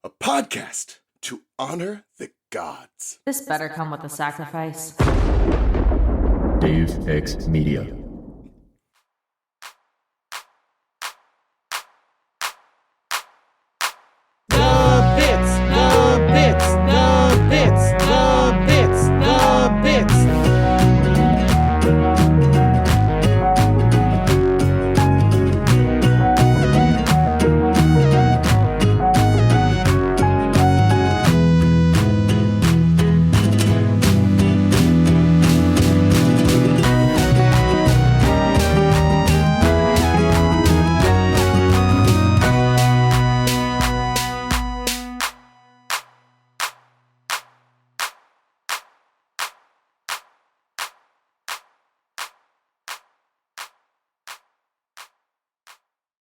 a podcast to honor the gods. This better come with a sacrifice. Dave X Media. The bits.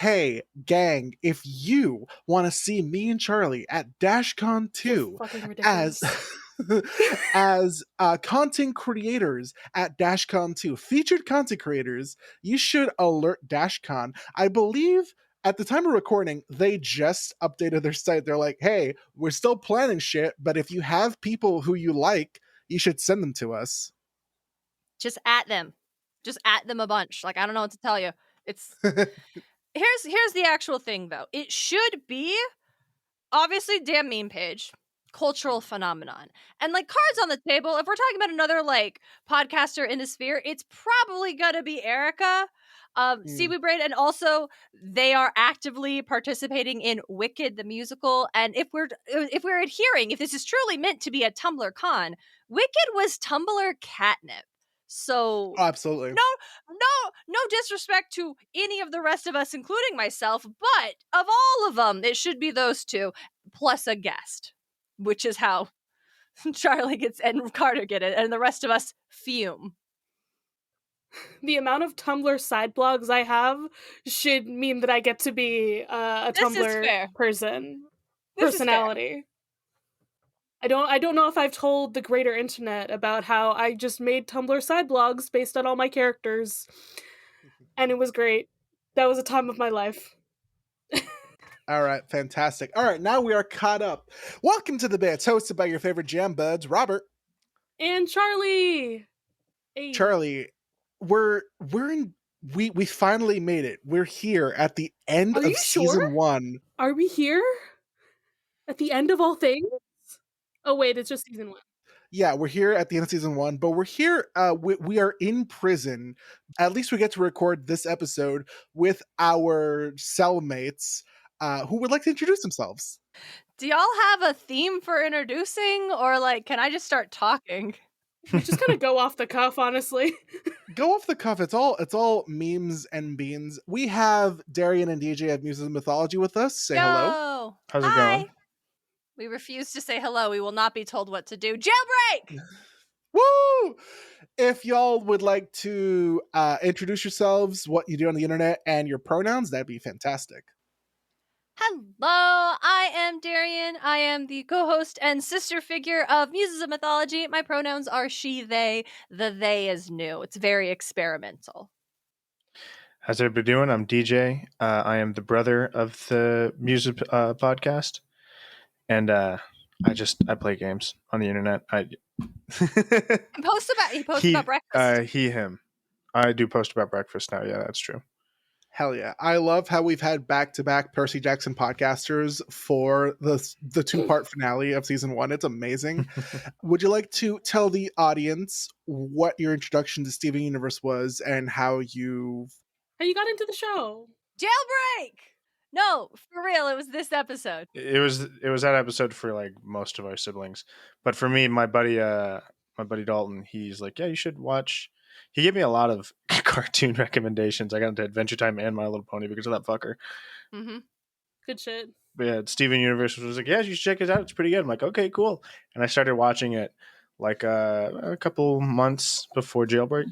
Hey, gang, if you want to see me and Charlie at DashCon 2 as as content creators at DashCon 2, featured content creators, you should alert DashCon. I believe at the time of recording, they just updated their site. They're like, hey, we're still planning shit, but if you have people who you like, you should send them to us. Just at them. Just at them a bunch. Like, I don't know what to tell you. It's... Here's the actual thing, though. It should be, obviously, damn meme page, cultural phenomenon. And, like, cards on the table, if we're talking about another, like, podcaster in the sphere, it's probably gonna be Erica, Seaweed Braid, and also they are actively participating in Wicked the musical. And if we're adhering, if this is truly meant to be a Tumblr con, Wicked was Tumblr catnip. So absolutely no disrespect to any of the rest of us, including myself, but of all of them, it should be those two plus a guest, which is how Charlie gets and Carter get it, and the rest of us fume. The amount of Tumblr side blogs I have should mean that I get to be a Tumblr personality. I don't know if I've told the greater internet about how I just made Tumblr side blogs based on all my characters. And it was great. That was a time of my life. All right, fantastic. All right, now we are caught up. Welcome to The Bits, hosted by your favorite jam buds, Robert. And Charlie. Hey. Charlie, we finally made it. We're here at the end of season 1. Are we here? At the end of all things? Oh, wait, it's just season 1. Yeah, we're here at the end of season 1, but we're here, we are in prison. At least we get to record this episode with our cellmates who would like to introduce themselves. Do y'all have a theme for introducing, or like, can I just start talking? We just kind of go off the cuff, honestly. Go off the cuff. It's all memes and beans. We have Darian and DJ of Muses and Mythology with us. Say hello. How's it going? We refuse to say hello. We will not be told what to do. Jailbreak! Woo! If y'all would like to introduce yourselves, what you do on the internet, and your pronouns, that'd be fantastic. Hello, I am Darian. I am the co-host and sister figure of Muses of Mythology. My pronouns are she, they. The they is new. It's very experimental. How's everybody doing? I'm DJ. I am the brother of the Muses podcast. And I play games on the internet. He posts about breakfast. Him. I do post about breakfast now. Yeah, that's true. Hell yeah. I love how we've had back-to-back Percy Jackson podcasters for the 2-part finale of season 1. It's amazing. Would you like to tell the audience what your introduction to Steven Universe was and how you got into the show? Jailbreak! No, for real, it was this episode. It was that episode for like most of our siblings. But for me, my buddy Dalton, he's like, yeah, you should watch. He gave me a lot of cartoon recommendations. I got into Adventure Time and My Little Pony because of that fucker. Mm-hmm. Good shit. But yeah, Steven Universe was like, yeah, you should check it out. It's pretty good. I'm like, okay, cool. And I started watching it like a couple months before Jailbreak.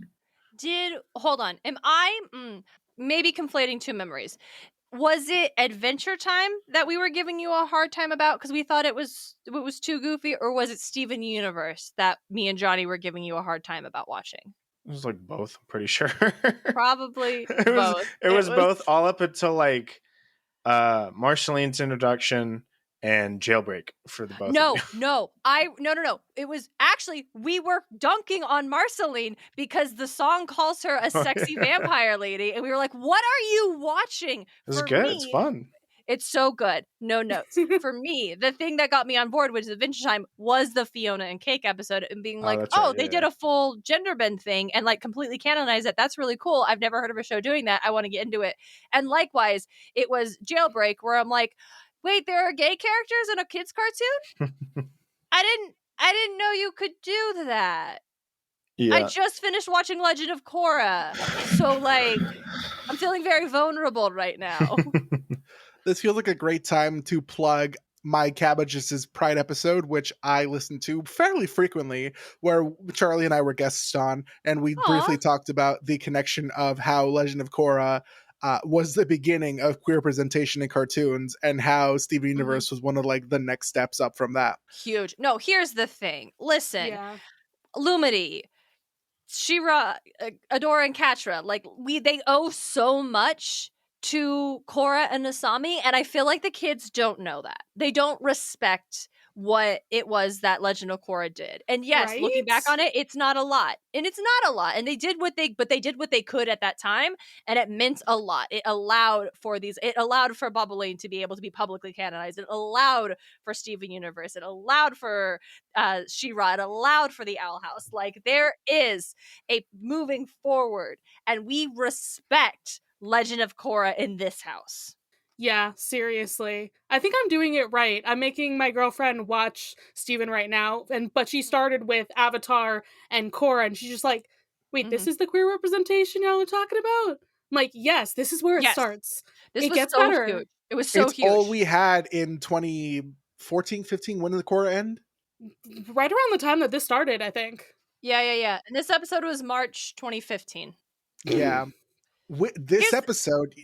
Hold on. Am I maybe conflating two memories? Was it Adventure Time that we were giving you a hard time about because we thought it was too goofy, or was it Steven Universe that me and Johnny were giving you a hard time about watching? It was like both, I'm pretty sure. Probably both. It was both all up until like Marceline's introduction and Jailbreak for the both No, of you. no. It was actually, we were dunking on Marceline because the song calls her a sexy vampire lady. And we were like, what are you watching? This is For good. me, It's fun. it's so good. No notes. For me, the thing that got me on board with Adventure Time was the Fiona and Cake episode and being like, that's right, they yeah. did a full gender bend thing and like completely canonized it. That's really cool. I've never heard of a show doing that. I want to get into it. And likewise, it was Jailbreak where I'm like, wait, there are gay characters in a kids cartoon? I didn't know you could do that. Yeah. I just finished watching Legend of Korra. So like I'm feeling very vulnerable right now. This feels like a great time to plug my Cabbages' Pride episode, which I listen to fairly frequently, where Charlie and I were guests on, and we briefly talked about the connection of how Legend of Korra was the beginning of queer representation in cartoons, and how Steven Universe was one of like the next steps up from that. Huge. No, here's the thing. Listen, Yeah. Lumity, She-Ra, Adora, and Catra, like they owe so much to Korra and Asami, and I feel like the kids don't know that. They don't respect what it was that Legend of Korra did. And yes, looking back on it, it's not a lot. And it's not a lot. And they did what they could at that time, and it meant a lot. It allowed for Baba Lane to be able to be publicly canonized. It allowed for Steven Universe. It allowed for She-Ra. It allowed for the Owl House. Like, there is a moving forward, and we respect Legend of Korra in this house. Yeah, seriously. I think I'm doing it right. I'm making my girlfriend watch Steven right now, but she started with Avatar and Korra, and she's just like, wait, this is the queer representation y'all are talking about? I'm like, yes, this is where it starts. This it was gets so better. huge. It was so it's huge. all we had in 2014, 15. When did the Korra end? Right around the time that this started, I think. Yeah. And this episode was March 2015. Yeah. This episode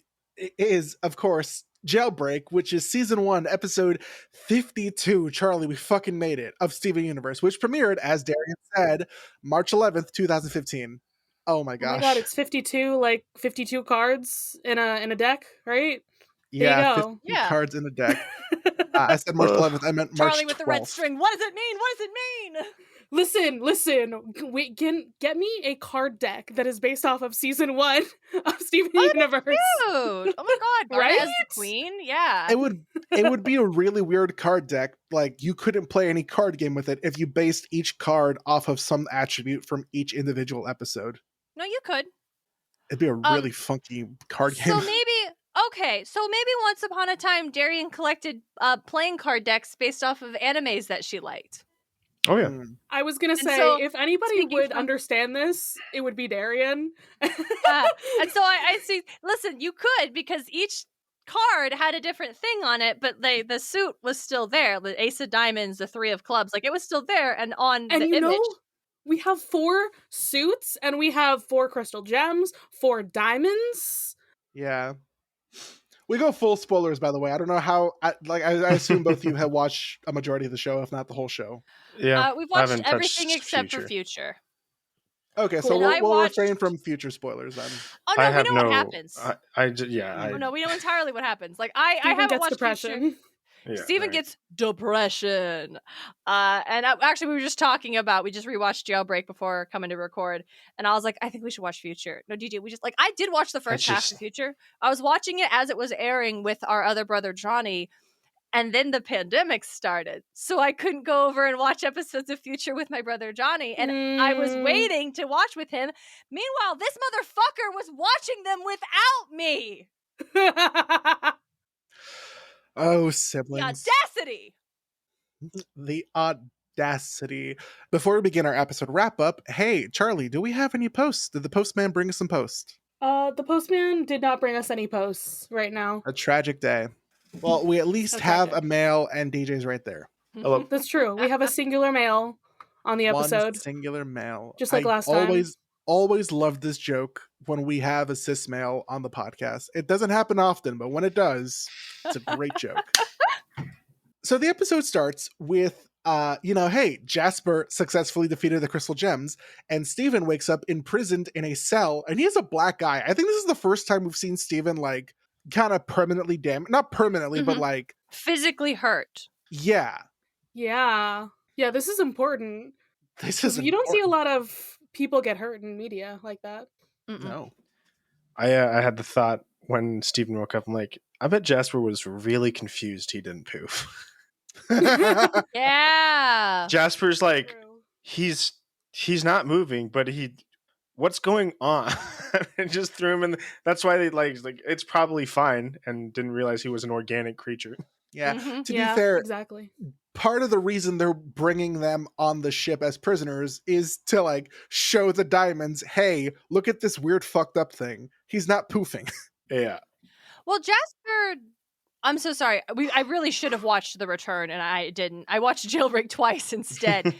is, of course, Jailbreak, which is season 1, episode 52. Charlie, we fucking made it, of Steven Universe, which premiered, as Darian said, March 11th, 2015. Oh my gosh. Oh my god, it's 52, like 52 cards in a deck, right? Yeah, there you go. 50 cards in a deck. I said March 11th, I meant March Charlie with 12th. the red string. What does it mean? What does it mean? Listen. Wait, get me a card deck that is based off of season 1 of Steven Universe. Cute. Oh my god, Barda Right? as the queen. Yeah. It would be a really weird card deck. Like, you couldn't play any card game with it if you based each card off of some attribute from each individual episode. No, you could. It'd be a really funky card game. So maybe once upon a time, Darian collected playing card decks based off of animes that she liked. Oh yeah. I was gonna say, if anybody would understand this, it would be Darian. And so I see. Listen, you could, because each card had a different thing on it, but the suit was still there. The Ace of Diamonds, the 3 of Clubs, like it was still there and on the image. We have 4 suits, and we have 4 crystal gems, 4 diamonds. Yeah. We go full spoilers, by the way. I don't know how. I assume both of you have watched a majority of the show, if not the whole show. Yeah, we've watched everything except for Future. Okay, so we'll refrain from future spoilers then. Oh no, we know what happens. No, we know entirely what happens. Like I haven't watched depression. Future. Yeah, Steven gets depression. And actually, we just rewatched Jailbreak before coming to record. And I was like, I think we should watch Future. No, DJ, I did watch the first half of Future. I was watching it as it was airing with our other brother, Johnny. And then the pandemic started. So I couldn't go over and watch episodes of Future with my brother, Johnny. And I was waiting to watch with him. Meanwhile, this motherfucker was watching them without me. Oh, siblings. The audacity. Before we begin our episode wrap up, hey, Charlie, do we have any posts? Did the postman bring us some posts? The postman did not bring us any posts right now. A tragic day. Well, we at least have a mail, and DJ's right there. Hello. That's true. We have a singular mail on the episode. One singular mail. Just like last time. Always loved this joke when we have a cis male on the podcast. It doesn't happen often, but when it does, it's a great joke. So the episode starts with, hey, Jasper successfully defeated the Crystal Gems, and Steven wakes up imprisoned in a cell, and he is a black guy. I think this is the first time we've seen Steven, like, kind of permanently damaged. Not permanently, but, like, physically hurt. Yeah. Yeah. Yeah, this is important. This is You don't see a important. lot of people get hurt in media like that. Mm-mm. No. I had the thought when Steven woke up, I'm like, I bet Jasper was really confused he didn't poof. Yeah. Jasper's like, True. he's not moving, but what's going on? And just threw him in. That's why they like it's probably fine, and didn't realize he was an organic creature. Yeah. Mhm. To Yeah, be fair, exactly. part of the reason they're bringing them on the ship as prisoners is to like show the diamonds, hey, look at this weird fucked up thing. He's not poofing. Yeah. Well, Jasper, I'm so sorry. I really should have watched The Return, and I didn't. I watched Jailbreak twice instead.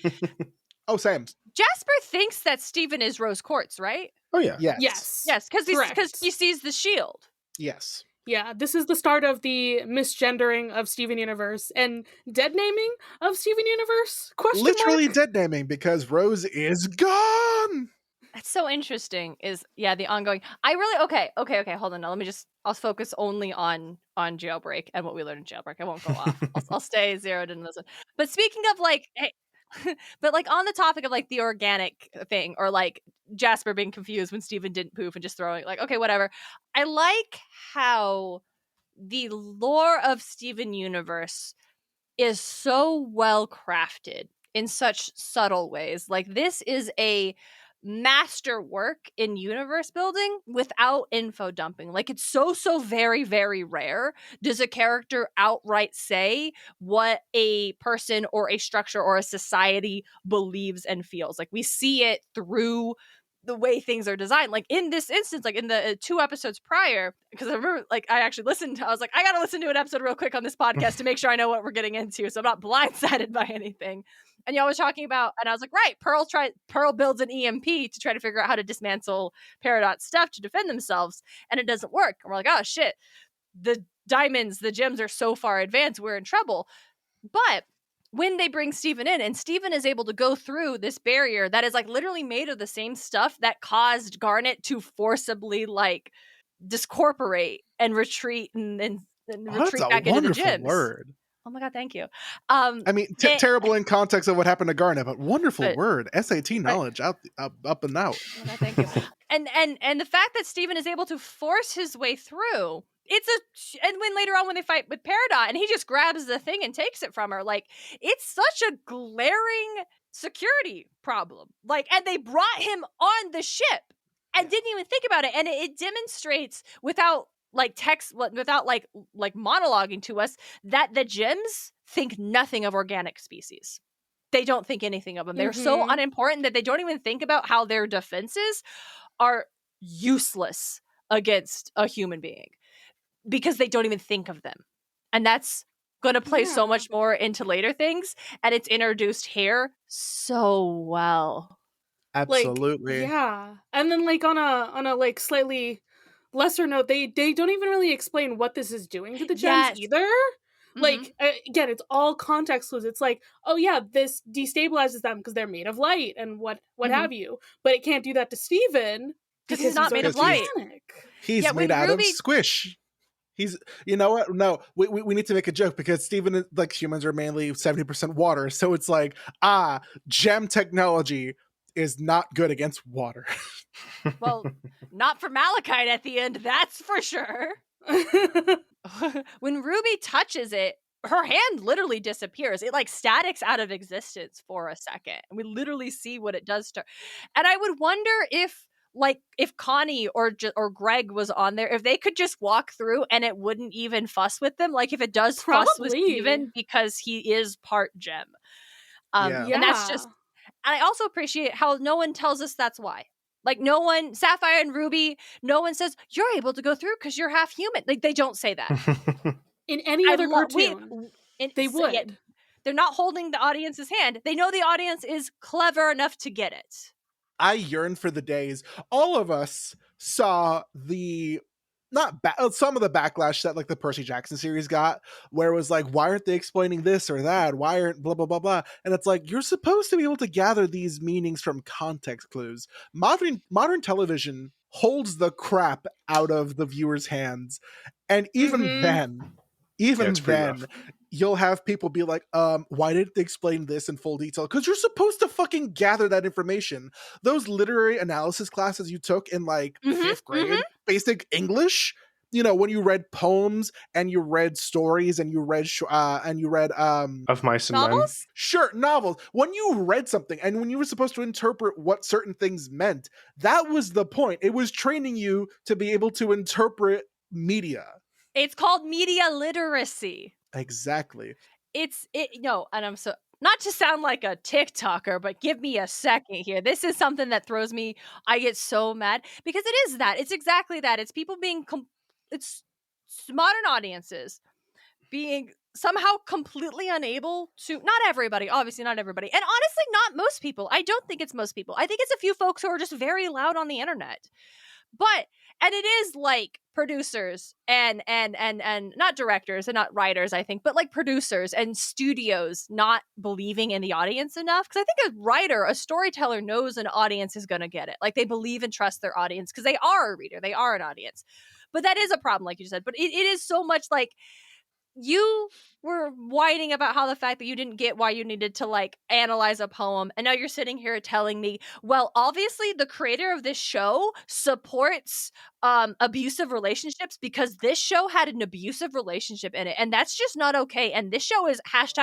Oh, Sam. Jasper thinks that Steven is Rose Quartz, right? Oh yeah. Yes. Yes, because Correct. he sees the shield. Yes. Yeah, this is the start of the misgendering of Steven Universe and dead naming of Steven Universe? Question Literally mark? dead naming because Rose is gone. That's so interesting. Is the ongoing. I really okay. Hold on. Now let me I'll focus only on Jailbreak and what we learned in Jailbreak. I won't go off. I'll stay zeroed in this one. But speaking of like, hey, but like on the topic of like the organic thing or like Jasper being confused when Steven didn't poof and just throwing like, okay, whatever. I like how the lore of Steven Universe is so well crafted in such subtle ways. Like this is a masterwork in universe building without info dumping. Like it's so very very rare does a character outright say what a person or a structure or a society believes and feels. Like we see it through the way things are designed. Like in this instance, like in the 2 episodes prior, because I remember like I actually listened, I was like, I gotta listen to an episode real quick on this podcast to make sure I know what we're getting into so I'm not blindsided by anything. And y'all was talking about, and I was like, right, Pearl builds an EMP to try to figure out how to dismantle Peridot's stuff to defend themselves, and it doesn't work. And we're like, oh shit, the diamonds, the gems are so far advanced, we're in trouble. But when they bring Steven in, and Steven is able to go through this barrier that is like literally made of the same stuff that caused Garnet to forcibly like discorporate and retreat and retreat back into the gyms. Word. Oh my god, thank you. I mean, terrible in context of what happened to Garnet, but wonderful word. SAT knowledge up and out. Oh my god, thank you. and the fact that Steven is able to force his way through, and when later on when they fight with Peridot and he just grabs the thing and takes it from her, like it's such a glaring security problem. Like, and they brought him on the ship and didn't even think about it, and it demonstrates without like text, without like monologuing to us, that the gems think nothing of organic species. They don't think anything of them. They're so unimportant that they don't even think about how their defenses are useless against a human being because they don't even think of them. And that's going to play so much more into later things, and it's introduced here so well. Absolutely. Like, yeah. And then like on a like slightly lesser note, they don't even really explain what this is doing to the gems either. Like again, it's all context clues. It's like, oh yeah, this destabilizes them because they're made of light and what have you. But it can't do that to Steven because he's not made of light. He's made out of squish. He's, you know what? No, we need to make a joke because Steven, like humans are mainly 70% water. So it's like, gem technology is not good against water. Well, not for Malachite at the end, that's for sure. When Ruby touches it, her hand literally disappears. It like statics out of existence for a second. And we literally see what it does to her. And I would wonder if Connie or Greg was on there, if they could just walk through and it wouldn't even fuss with them. Like if it does fuss with Steven because he is part gem. And that's just, and I also appreciate how no one tells us that's why. Like no one, Sapphire and Ruby, no one says, you're able to go through because you're half human. Like they don't say that. In any other cartoon, they would. Yeah, they're not holding the audience's hand. They know the audience is clever enough to get it. I yearn for the days. All of us saw some of the backlash that like the Percy Jackson series got, where it was like, why aren't they explaining this or that? Why aren't blah, blah, blah, blah. And it's like, you're supposed to be able to gather these meanings from context clues. Modern television holds the crap out of the viewer's hands. And even then, even it's pretty then, rough. you'll have people be like, why didn't they explain this in full detail? Because you're supposed to fucking gather that information. Those literary analysis classes you took in like Mhm, fifth grade, basic English, you know, when you read poems and you read stories and you read Of Mice and Men. Novels? sure, novels. When you read something and when you were supposed to interpret what certain things meant, that was the point. It was training you to be able to interpret media. It's called media literacy. Exactly. And I'm so not to sound like a TikToker, but give me a second here. This is something that throws me. I get so mad because it is that. It's exactly that. It's people being. It's modern audiences being somehow completely unable to. Not everybody, obviously, not everybody, and honestly, not most people. I don't think it's most people. I think it's a few folks who are just very loud on the internet. And it is like producers and not directors and not writers, I think, but like producers and studios not believing in the audience enough. Because I think a writer, a storyteller knows an audience is going to get it. Like they believe and trust their audience because they are a reader, they are an audience. But that is a problem, like you said. But it is so much like you were whining about how the fact that you didn't get why you needed to like analyze a poem, and now you're sitting here telling me, well, obviously the creator of this show supports abusive relationships because this show had an abusive relationship in it, and that's just not okay, and this show is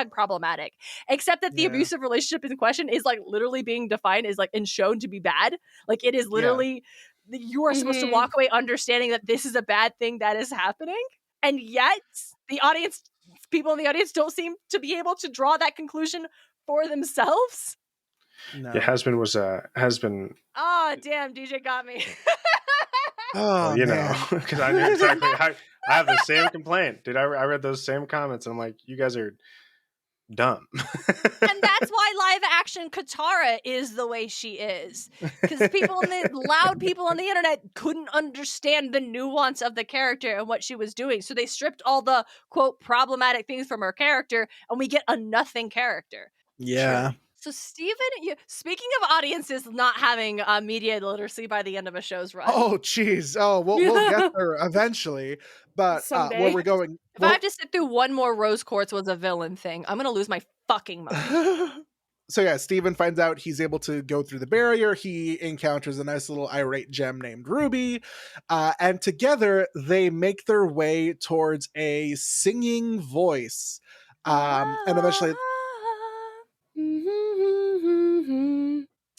#problematic, except that the Yeah. abusive relationship in question is like literally being defined as like and shown to be bad. Like it is literally you are supposed to walk away understanding that this is a bad thing that is happening. And yet, people in the audience don't seem to be able to draw that conclusion for themselves. No. Yeah, has been. Oh, damn, DJ got me. Oh, Well, you man. know, because I knew exactly. I have the same complaint, dude. I read those same comments, and I'm like, you guys are dumb. And that's why live action Katara is the way she is. Because loud people on the internet couldn't understand the nuance of the character and what she was doing. So they stripped all the, quote, problematic things from her character, and we get a nothing character. Yeah. Sure. So, Steven, speaking of audiences not having media literacy by the end of a show's run. Oh, jeez. Oh, we'll get there eventually. But Someday. where we're going. If I have to sit through one more Rose Quartz was a villain thing, I'm going to lose my fucking mind. So yeah, Steven finds out he's able to go through the barrier. He encounters a nice little irate gem named Ruby. And together they make their way towards a singing voice. And eventually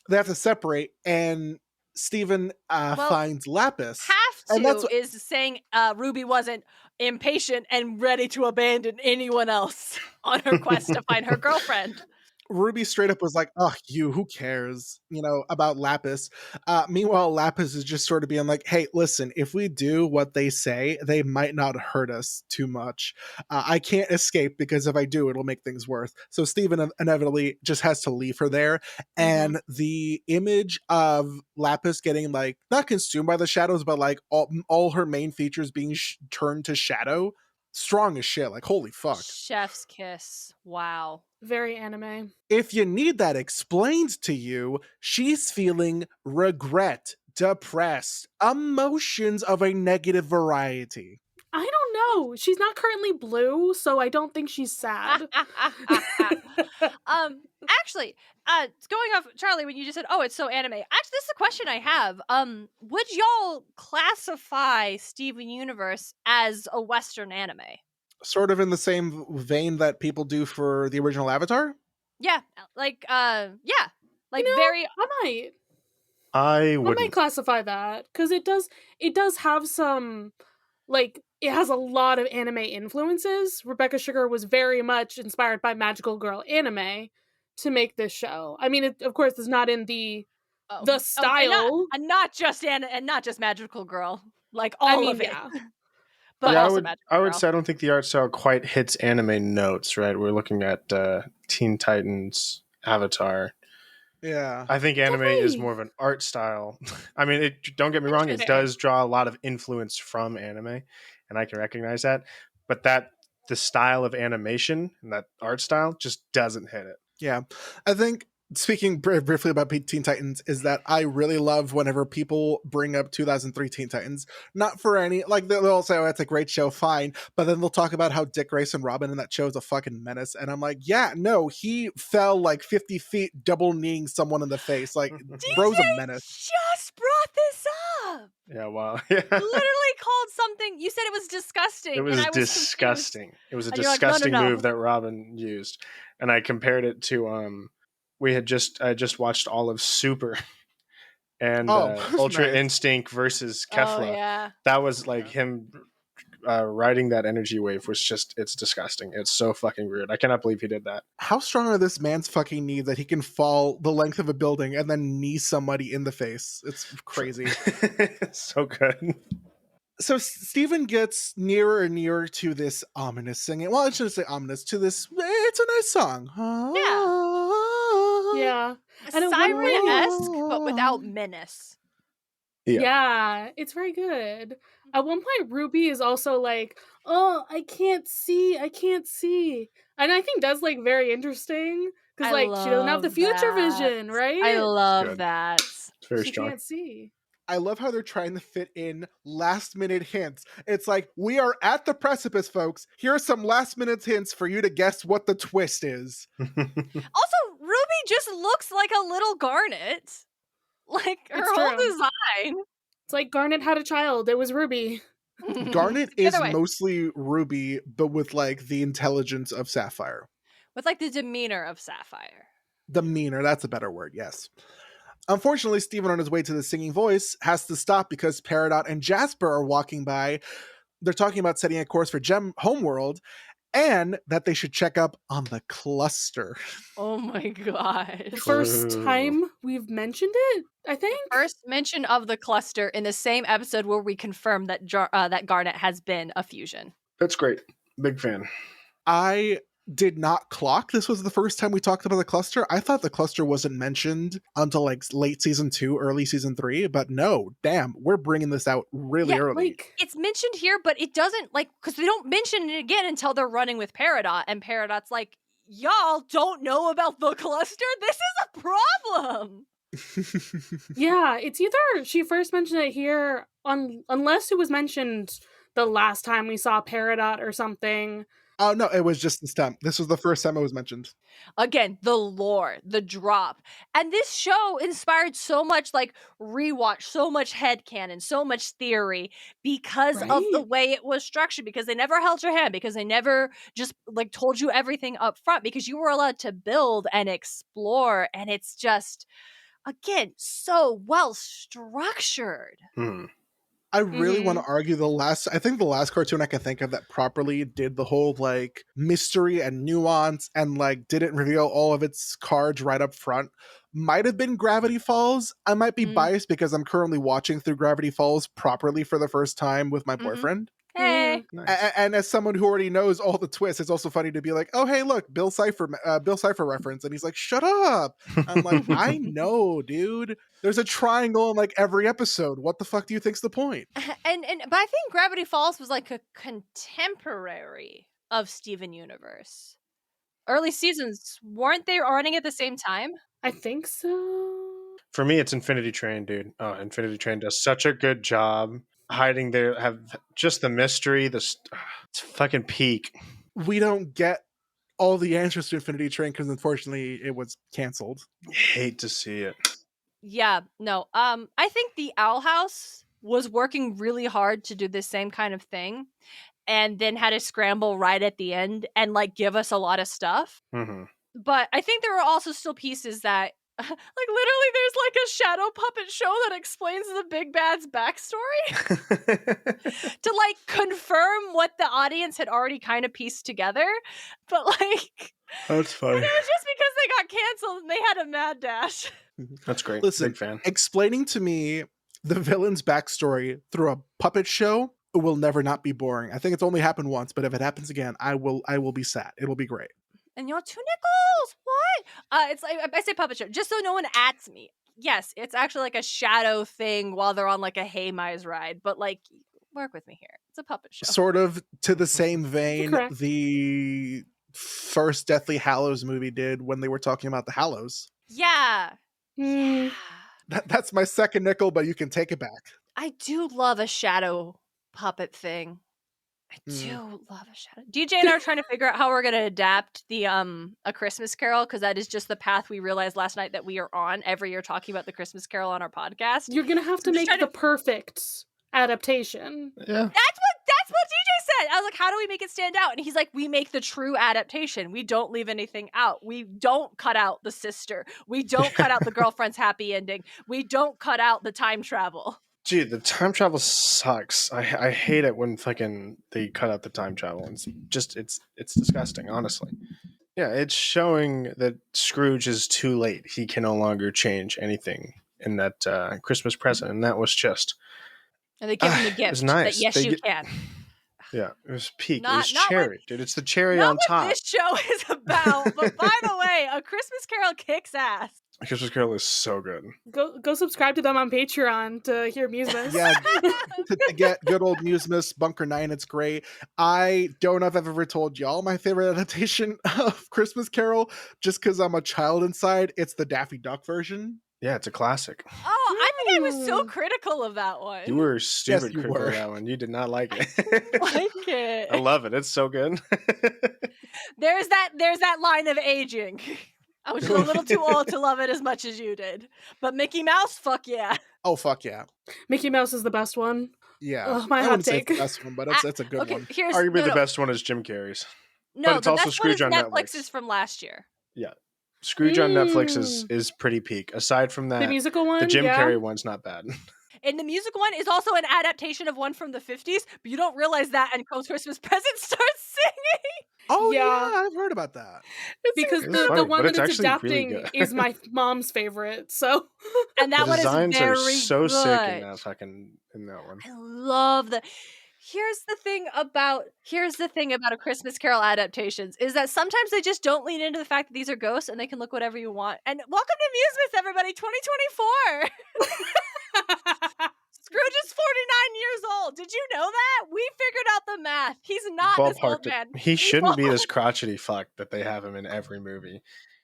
they have to separate, and Steven finds Lapis. Have And to that's what- is saying Ruby wasn't impatient and ready to abandon anyone else on her quest to find her girlfriend. Ruby straight up was like, "Oh, who cares, about Lapis?" Meanwhile, Lapis is just sort of being like, "Hey, listen, if we do what they say, they might not hurt us too much. I can't escape because if I do, it'll make things worse." So Steven inevitably just has to leave her there, and the image of Lapis getting like not consumed by the shadows, but like all her main features being turned to shadow, strong as shit. Like, holy fuck. Chef's kiss. Wow. Very anime. If you need that explained to you, she's feeling regret, depressed, emotions of a negative variety. I don't know. She's not currently blue, so I don't think she's sad. Actually, going off Charlie, when you just said, "Oh, it's so anime." Actually, this is a question I have. Would y'all classify Steven Universe as a Western anime? Sort of in the same vein that people do for the original Avatar? Yeah, like I might. I I wouldn't. might classify that because it does have some, like, it has a lot of anime influences. Rebecca Sugar was very much inspired by magical girl anime to make this show. I mean, it, of course, is not in the style. and not just magical girl, like all of it. Yeah. But Yeah, also I would say I don't think the art style quite hits anime notes, right? We're looking at Teen Titans, Avatar. Yeah. I think anime is more of an art style. I mean, don't get me wrong, it does draw a lot of influence from anime, and I can recognize that. But the style of animation and that art style just doesn't hit it. Yeah. I think speaking briefly about Teen Titans, is that I really love whenever people bring up 2003 Teen Titans, not for any, like, they'll say, oh, that's a great show, fine, but then they'll talk about how Dick Grayson Robin in that show is a fucking menace, and I'm like, yeah, no, he fell like 50 feet double kneeing someone in the face, like, bro's a menace. Just brought this up. Yeah, wow. Yeah. Literally called something. You said it was disgusting. It was and I was disgusting. Confused. It was a And you're like, no, no, disgusting no. move that Robin used. And I compared it to I just watched all of Super and Ultra nice. Instinct versus Kefla. Oh, yeah. That was like him riding that energy wave was just, it's disgusting. It's so fucking weird. I cannot believe he did that. How strong are this man's fucking knees that he can fall the length of a building and then knee somebody in the face? It's crazy. So good. So Steven gets nearer and nearer to this ominous singing. Well, I shouldn't say ominous, to this, it's a nice song. Yeah. And at one Siren-esque, point, but without menace. yeah, it's very good. At one point, Ruby is also like, oh, I can't see. And I think that's like very interesting because like she doesn't have the future vision, right? I love Good. that. It's very she strong. can't see. I love how they're trying to fit in last minute hints. It's like, we are at the precipice, folks. Here are some last minute hints for you to guess what the twist is. Also, Ruby just looks like a little Garnet. Like, her It's whole true. design. It's like Garnet had a child. It was Ruby. Garnet is Either way. mostly Ruby, but with like the intelligence of Sapphire. With like the demeanor of Sapphire. Demeanor, that's a better word, yes. Unfortunately, Steven, on his way to the singing voice, has to stop because Peridot and Jasper are walking by. They're talking about setting a course for Gem Homeworld, and that they should check up on the cluster. Oh my god. The first True. time we've mentioned it, I think. First mention of the cluster in the same episode where we confirmed that that Garnet has been a fusion. That's great. Big fan. I did not clock this was the first time we talked about the cluster. I thought the cluster wasn't mentioned until like late season 2, early season 3, but no, damn, we're bringing this out really early. Like, It's mentioned here, but it doesn't, like, because they don't mention it again until they're running with Peridot, and Peridot's like, y'all don't know about the cluster? This is a problem! yeah, it's either she first mentioned it here, unless it was mentioned the last time we saw Peridot or something. Oh, no, it was just this time. This was the first time it was mentioned. Again, the lore, the drop. And this show inspired so much, like, rewatch, so much headcanon, so much theory because of the Right. way it was structured, because they never held your hand, because they never just, like, told you everything up front, because you were allowed to build and explore, and it's just, again, so well structured. I really want to argue I think the last cartoon I can think of that properly did the whole like mystery and nuance and like didn't reveal all of its cards right up front might have been Gravity Falls. I might be biased because I'm currently watching through Gravity Falls properly for the first time with my boyfriend. Hey. Nice. And as someone who already knows all the twists, it's also funny to be like, oh, hey, look, Bill Cipher reference. And he's like, shut up. I'm like, I know, dude. There's a triangle in like every episode. What the fuck do you think's the point? But I think Gravity Falls was like a contemporary of Steven Universe. Early seasons, weren't they running at the same time? I think so. For me, it's Infinity Train, dude. Oh, Infinity Train does such a good job hiding there. Have just the mystery. It's fucking peak. We don't get all the answers to Infinity Train because unfortunately it was canceled. Hate to see it. Yeah, no. I think the Owl House was working really hard to do the same kind of thing, and then had to scramble right at the end and like give us a lot of stuff. Mm-hmm. But I think there are also still pieces that, like, literally, there's like a shadow puppet show that explains the Big Bad's backstory to like confirm what the audience had already kind of pieced together. But like, That's funny. it was just because they got canceled and they had a mad dash. That's great. Listen, Big fan. explaining to me the villain's backstory through a puppet show will never not be boring. I think it's only happened once, but if it happens again, I will be sad. It'll be great. And you're 2 nickels. What? It's like, I say puppet show just so no one ats me. Yes, it's actually like a shadow thing while they're on like a hay mize ride, but like, work with me here. It's a puppet show. Sort of to the same vein, Correct. the first Deathly Hallows movie did when they were talking about the Hallows. Yeah. Hmm. That's my second nickel, but you can take it back. I do love a shadow puppet thing. I do Mm. love a shadow. DJ and I are trying to figure out how we're gonna adapt the A Christmas Carol, because that is just the path we realized last night that we are on every year, talking about the Christmas Carol on our podcast. You're gonna have to I'm just make trying the to- perfect adaptation. Yeah. That's what DJ said. I was like, how do we make it stand out? And he's like, we make the true adaptation. We don't leave anything out. We don't cut out the sister. We don't cut out the girlfriend's happy ending. We don't cut out the time travel. Gee, the time travel sucks. I hate it when fucking they cut out the time travel. It's just it's disgusting, honestly. Yeah, it's showing that Scrooge is too late. He can no longer change anything in that Christmas present, and that was just And they give him the it gift was nice. that yes, you can. Yeah, it was peak. It Not- was not cherry, dude. It's the cherry Not on what top. this show is about. But by the way, A Christmas Carol kicks ass. Christmas Carol is so good. Go subscribe to them on Patreon to hear Muses. Yeah, to get good old Muses Bunker 9, it's great. I don't know if I've ever told y'all my favorite adaptation of Christmas Carol, just because I'm a child inside. It's the Daffy Duck version. Yeah, it's a classic. Oh, I think I was so Mm. critical of that one. You were stupid you critical were. of that one. You did not like I it. like it. I love it. It's so good. There's that line of aging. I was just a little too old to love it as much as you did. But Mickey Mouse, fuck yeah. Oh, fuck yeah. Mickey Mouse is the best one. Yeah. Ugh, my I hot wouldn't say it's the take. best one, but it's a good Okay, one. here's Arguably no, the best one is Jim Carrey's. No, but it's the also best one is Scrooge on Netflix Netflix. is from last year. Scrooge on Netflix is pretty peak. Aside from The that, musical one, the Jim yeah. Carrey one's not bad. And the music one is also an adaptation of one from the 50s, but you don't realize that until Christmas Present starts singing. Oh, Yeah. yeah, I've heard about that. Because It's the funny, one but that it's it's actually really adapting good. is my mom's favorite. So And that The one is designs very are so good. sick in that one. I love the Here's the thing about A Christmas Carol adaptations is that sometimes they just don't lean into the fact that these are ghosts and they can look whatever you want. And welcome to Muses, everybody, 2024. Scrooge is 49 years old. Did you know that? We figured out the math. He's not this old Ballparked man. it. He shouldn't be this crotchety fuck that they have him in every movie.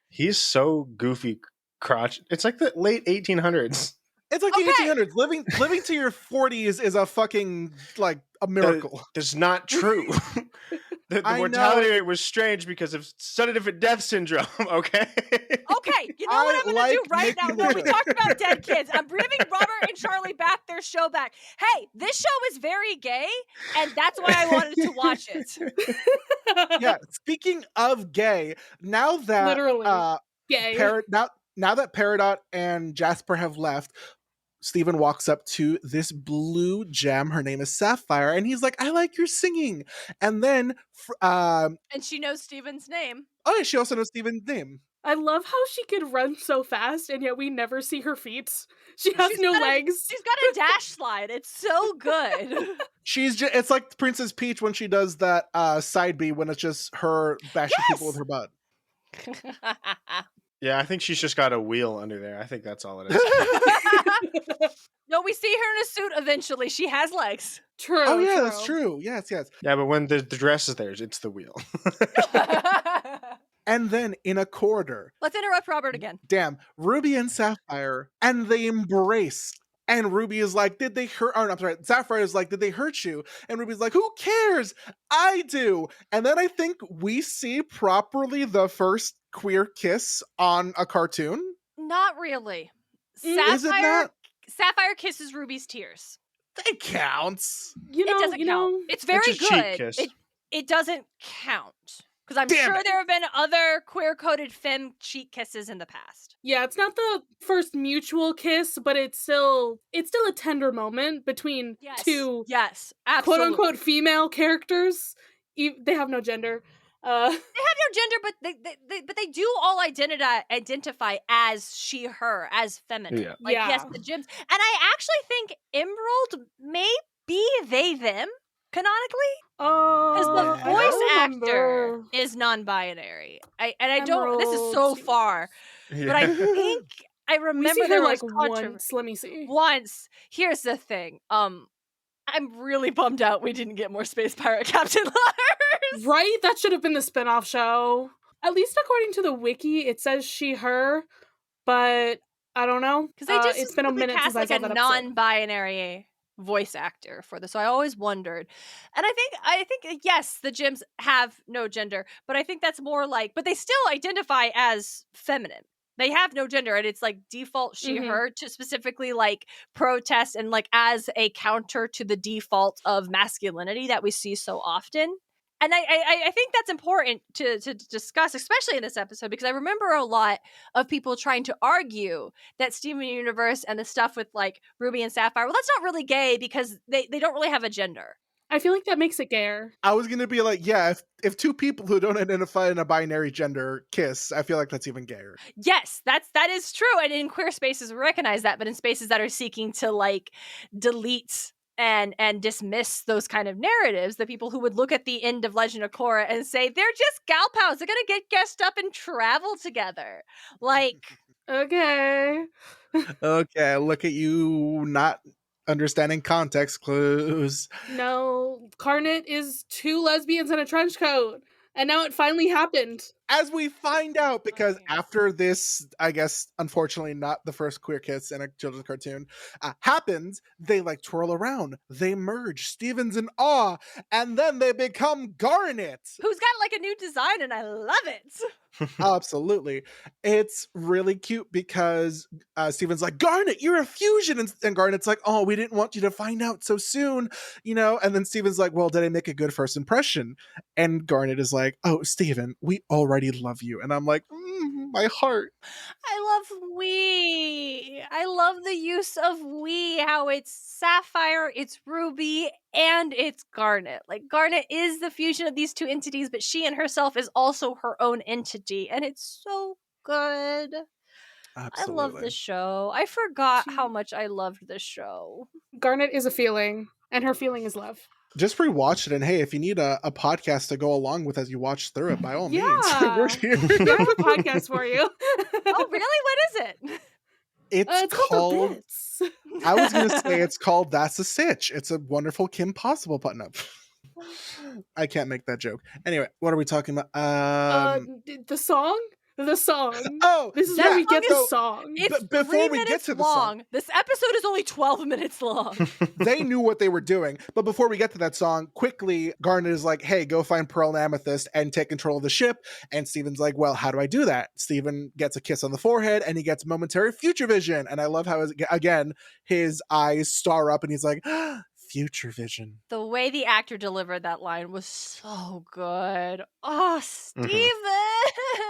He's so goofy crotch. It's like the late 1800s. It's like Okay. the 1800s. Living to your 40s is a fucking, like, a miracle. That's not true. The I mortality know. rate was strange because of sudden infant death syndrome, okay? Okay, you know what I I'm gonna like do right now? making No, we the- talked about dead kids. I'm bringing Robert and Charlie back their show back. Hey, this show is very gay, and that's why I wanted to watch it. Yeah, speaking of gay, now that Literally. Gay. now that Peridot and Jasper have left, Steven walks up to this blue gem. Her name is Sapphire, and he's like, "I like your singing." And then, And she knows Steven's name. oh, yeah, she also knows Steven's name. I love how she can run so fast and yet we never see her feet. She has She's no got a- legs. She's got a dash slide. It's so good. It's like Princess Peach when she does that side B when it's just her bashing people with her butt. Yeah, I think she's just got a wheel under there. I think that's all it is. No, we see her in a suit eventually. She has legs. True. Oh yeah, that's true. Yes. Yeah, but when the dress is there, it's the wheel. And then in a corridor, Let's interrupt Robert again. damn, Ruby and Sapphire, and they embrace. And Ruby is like, did they hurt? Oh, no, I'm sorry. Sapphire is like, did they hurt you? And Ruby's like, who cares? I do. And then I think we see properly the first queer kiss on a cartoon. Not really. Is it not? Sapphire kisses Ruby's tears. That counts. You know, It doesn't count. It's very It's a cheap good. kiss. It doesn't count. Because I'm Damn sure it. there have been other queer-coded femme cheek kisses in the past. Yeah, it's not the first mutual kiss, but it's still a tender moment between two Yes, quote absolutely. unquote female characters. They have no gender. They have no gender, but they do all identify as she, her, as feminine. Yeah. Like, Yeah. yes, the gyms. And I actually think Emerald may be they, them, canonically. Because the I voice don't actor remember. is non-binary. I don't, this is so Emerald. far, but I think I We remember see there her was like controversy. once. Let me see. Once. Here's the thing. I'm really bummed out we didn't get more Space Pirate Captain Lars. Right? That should have been the spinoff show. At least according to the wiki, it says she, her, but I don't know. Because they just It's been a minute cast since I like saw a that episode. non-binary voice actor for this, so I always wondered. And I think yes, the gyms have no gender, but I think that's more like, but they still identify as feminine. They have no gender, and it's like default she, her, to specifically like protest and like as a counter to the default of masculinity that we see so often. And I think that's important to discuss, especially in this episode, because I remember a lot of people trying to argue that Steven Universe and the stuff with like Ruby and Sapphire, well, that's not really gay because they don't really have a gender. I feel like that makes it gayer. I was gonna be like, yeah, if two people who don't identify in a binary gender kiss, I feel like that's even gayer. Yes, that is true. And in queer spaces, we recognize that, but in spaces that are seeking to like delete and dismiss those kind of narratives, the people who would look at the end of Legend of Korra and say, they're just gal pals, they're gonna get guessed up and travel together. Like, Okay. Okay, look at you not understanding context clues. No, Carnot is 2 lesbians in a trench coat. And now it finally happened. As we find out, because Nice. after this, I guess, unfortunately, not the first queer kiss in a children's cartoon, happens, they like twirl around, they merge, Steven's in awe, and then they become Garnet. Who's got like a new design, and I love it. Absolutely. It's really cute because Steven's like, Garnet, you're a fusion. And Garnet's like, oh, we didn't want you to find out so soon, you know? And then Steven's like, well, did I make a good first impression? And Garnet is like, oh, Steven, we already love you. And I'm like, my heart. I love we. I love the use of we, how it's Sapphire, it's Ruby, and it's Garnet. Like, Garnet is the fusion of these two entities, but she and herself is also her own entity, and it's so good. Absolutely. I love this show. I forgot how much I loved this show. Garnet is a feeling, and her feeling is love. Just rewatch it, and hey, if you need a podcast to go along with as you watch through it, by all means, Yeah. we're here. Yeah, I have a podcast for you. Oh, really? What is it? It's called The Bits. I was going to say it's called That's a Sitch. It's a wonderful Kim Possible button-up. I can't make that joke. Anyway, what are we talking about? The song? The song. Oh, This is that where we get song the is- song. It's before 3 we get minutes to the song- long. This episode is only 12 minutes long. they knew what they were doing. But before we get to that song, quickly, Garnet is like, hey, go find Pearl and Amethyst and take control of the ship. And Steven's like, well, how do I do that? Steven gets a kiss on the forehead and he gets momentary future vision. And I love how, again, his eyes star up and he's like, future vision. The way the actor delivered that line was so good. Oh, Steven!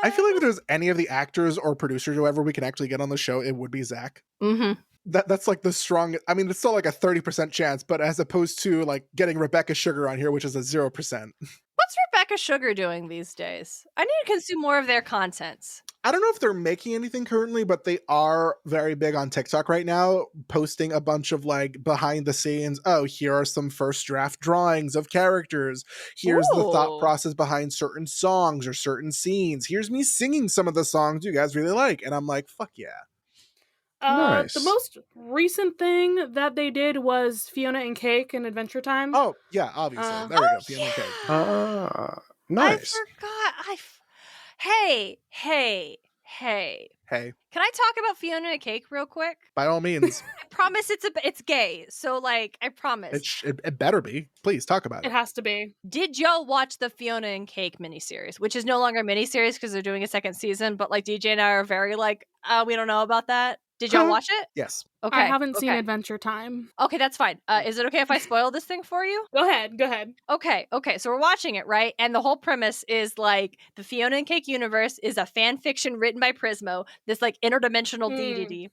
I feel like if there's any of the actors or producers or whoever we can actually get on the show, it would be Zach. Mm-hmm. That's like the strong. I mean, it's still like a 30% chance, but as opposed to like getting Rebecca Sugar on here, which is a 0%. What's Rebecca Sugar doing these days? I need to consume more of their content. I don't know if they're making anything currently, but they are very big on TikTok right now, posting a bunch of like behind the scenes. Oh, here are some first draft drawings of characters. Here's the thought Ooh. process behind certain songs or certain scenes. Here's me singing some of the songs you guys really like. And I'm like, fuck yeah. Nice. The most recent thing that they did was Fiona and Cake in Adventure Time. Oh, yeah, obviously. There we go. Fiona and Cake. Nice. I forgot. Hey. Hey, Can I talk about Fiona and Cake real quick? by all means, I promise it's gay. So like, I promise. it better be. Please talk about It it. has to be. Did y'all watch the Fiona and Cake miniseries, which is no longer a miniseries because they're doing a second season? But like DJ and I are very like, we don't know about that. Did y'all watch it? Yes. Okay, I haven't seen okay. Adventure Time. Okay, that's fine. Is it okay if I spoil this thing for you? Go ahead. Okay, so we're watching it, right? And the whole premise is like the Fiona and Cake universe is a fan fiction written by Prismo, this like interdimensional deity.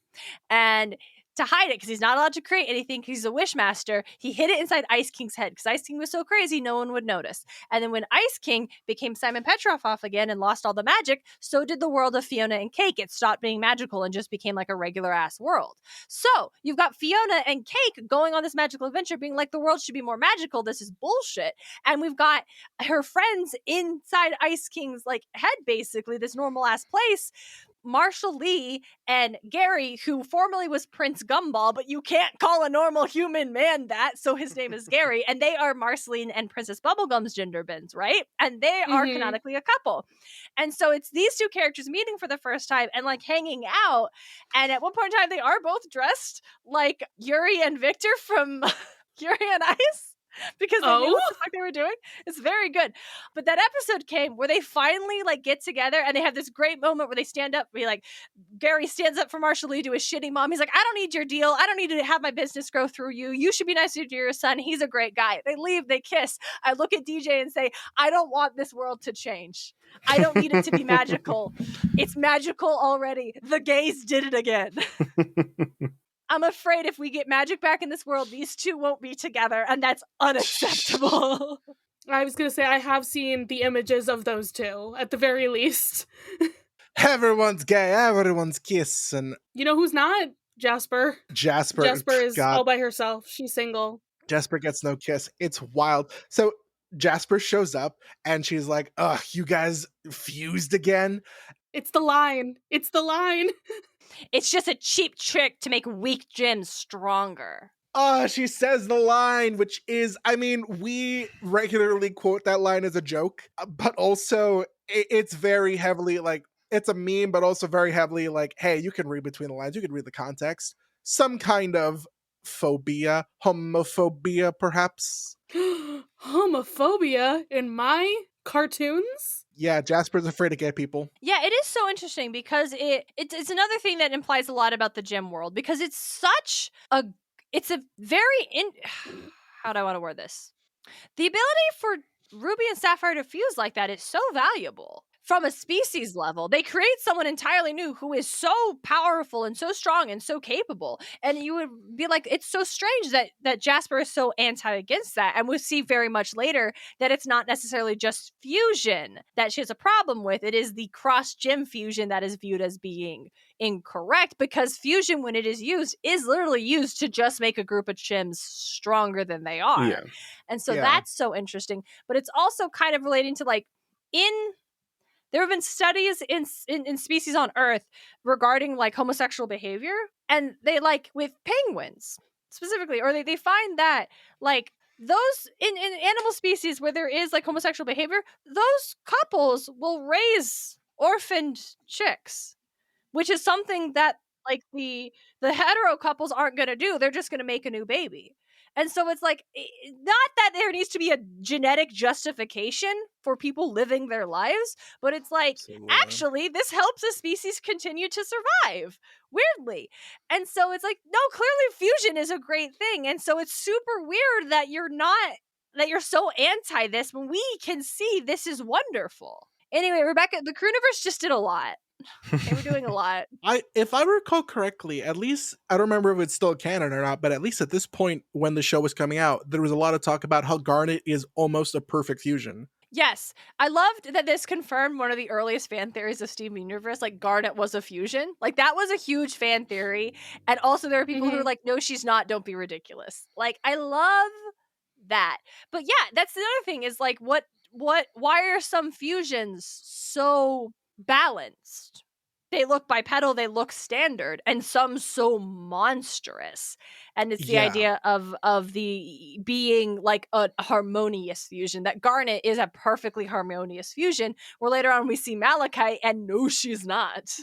And to hide it, because he's not allowed to create anything because he's a wishmaster, he hid it inside Ice King's head because Ice King was so crazy no one would notice. And then when Ice King became Simon Petrov again and lost all the magic, so did the world of Fiona and Cake. It stopped being magical and just became like a regular ass world. So you've got Fiona and Cake going on this magical adventure being like, the world should be more magical, this is bullshit. And we've got her friends inside Ice King's like head, basically this normal ass place, Marshall Lee and Gary, who formerly was Prince Gumball, but you can't call a normal human man that, so his name is Gary, and they are Marceline and Princess Bubblegum's gender bends, right? And they are canonically a couple. And so it's these two characters meeting for the first time and like hanging out. And at one point in time, they are both dressed like Yuri and Victor from Yuri on Ice. Because they knew what the fuck they were doing. It's very good. But that episode came where they finally like get together and they have this great moment where they stand up. Gary stands up for Marshall Lee to his shitty mom. He's like, I don't need your deal. I don't need to have my business grow through you. You should be nicer to your son. He's a great guy. They leave, they kiss. I look at DJ and say, I don't want this world to change. I don't need it to be magical. It's magical already. The gays did it again. I'm afraid if we get magic back in this world, these two won't be together, and that's unacceptable. I was going to say, I have seen the images of those two, at the very least. Everyone's gay, everyone's kissing. You know who's not? Jasper. Jasper is all by herself. She's single. Jasper gets no kiss. It's wild. So Jasper shows up, and she's like, ugh, you guys fused again? It's the line. It's the line. It's just a cheap trick to make weak gems stronger. She says the line, which is, I mean, we regularly quote that line as a joke, but also it's very heavily like, it's a meme, but also very heavily like, hey, you can read between the lines, you can read the context. Some kind of phobia, homophobia, perhaps. Homophobia in my cartoons? Yeah, Jasper's afraid of gay people. Yeah, it is so interesting because it's another thing that implies a lot about the gem world because it's such a how do I want to word this? The ability for Ruby and Sapphire to fuse like that is so valuable. From a species level, they create someone entirely new who is so powerful and so strong and so capable. And you would be like, it's so strange that Jasper is so anti against that. And we'll see very much later that it's not necessarily just fusion that she has a problem with. It is the cross-gem fusion that is viewed as being incorrect because fusion, when it is used, is literally used to just make a group of gems stronger than they are. Yeah. And so that's so interesting. But it's also kind of relating to like there have been studies in species on Earth regarding like homosexual behavior, and they like with penguins specifically, or they find that like those in animal species where there is like homosexual behavior, those couples will raise orphaned chicks, which is something that like the hetero couples aren't going to do. They're just going to make a new baby. And so it's like, not that there needs to be a genetic justification for people living their lives, but it's like, actually, this helps a species continue to survive, weirdly. And so it's like, no, clearly fusion is a great thing. And so it's super weird that you're so anti this when we can see this is wonderful. Anyway, Rebecca, the Crooniverse just did a lot. They were doing a lot. If I recall correctly, at least, I don't remember if it's still canon or not, but at least at this point when the show was coming out, there was a lot of talk about how Garnet is almost a perfect fusion. Yes. I loved that this confirmed one of the earliest fan theories of Steven Universe, like Garnet was a fusion. Like that was a huge fan theory. And also there are people who are like, no, she's not, don't be ridiculous. Like I love that. But yeah, that's the other thing is like why are some fusions so balanced? They look bipedal, they look standard, and some so monstrous. And it's the idea of the being like a harmonious fusion, that Garnet is a perfectly harmonious fusion, where later on we see Malachite, and no, she's not.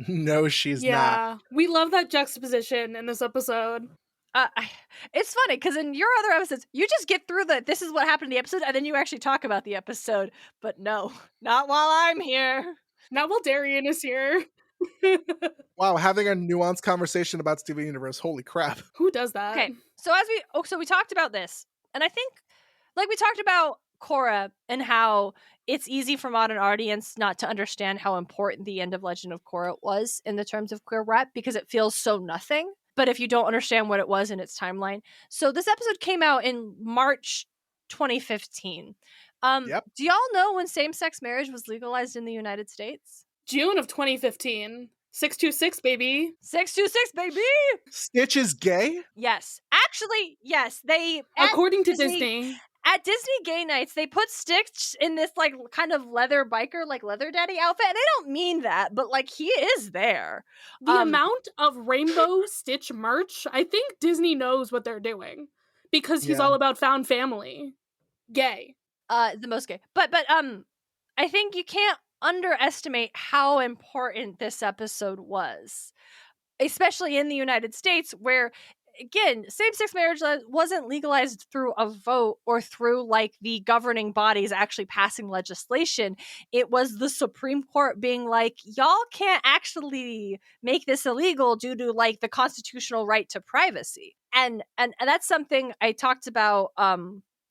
No, she's not. Yeah, we love that juxtaposition in this episode. It's funny, because in your other episodes, you just get through this is what happened in the episode, and then you actually talk about the episode. But no, not while I'm here. Not while Darian is here. Wow, having a nuanced conversation about Steven Universe. Holy crap. Who does that? Okay, so we talked about this, and I think like we talked about Korra and how it's easy for modern audience not to understand how important the end of Legend of Korra was in the terms of queer rep because it feels so nothing. But if you don't understand what it was in its timeline. So this episode came out in March 2015. Do y'all know when same-sex marriage was legalized in the United States? June of 2015. 626, baby. 626, baby! Stitch is gay? Yes. Actually, yes. According to Disney. At Disney Gay Nights, they put Stitch in this like kind of leather biker, like leather daddy outfit. And I don't mean that, but like he is there. The amount of Rainbow Stitch merch, I think Disney knows what they're doing because he's all about found family. Gay. The most gay. But I think you can't underestimate how important this episode was, especially in the United States, where again, same-sex marriage wasn't legalized through a vote or through like the governing bodies actually passing legislation. It was the Supreme Court being like, y'all can't actually make this illegal due to like the constitutional right to privacy. And that's something I talked about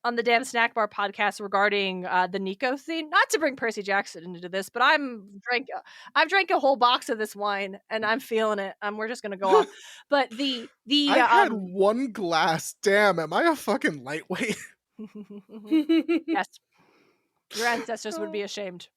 on the Damn Snack Bar podcast regarding the Nico scene. Not to bring Percy Jackson into this, but I've drank a whole box of this wine and I'm feeling it. We're just gonna go off. But I had one glass. Damn, am I a fucking lightweight? Yes, your ancestors would be ashamed.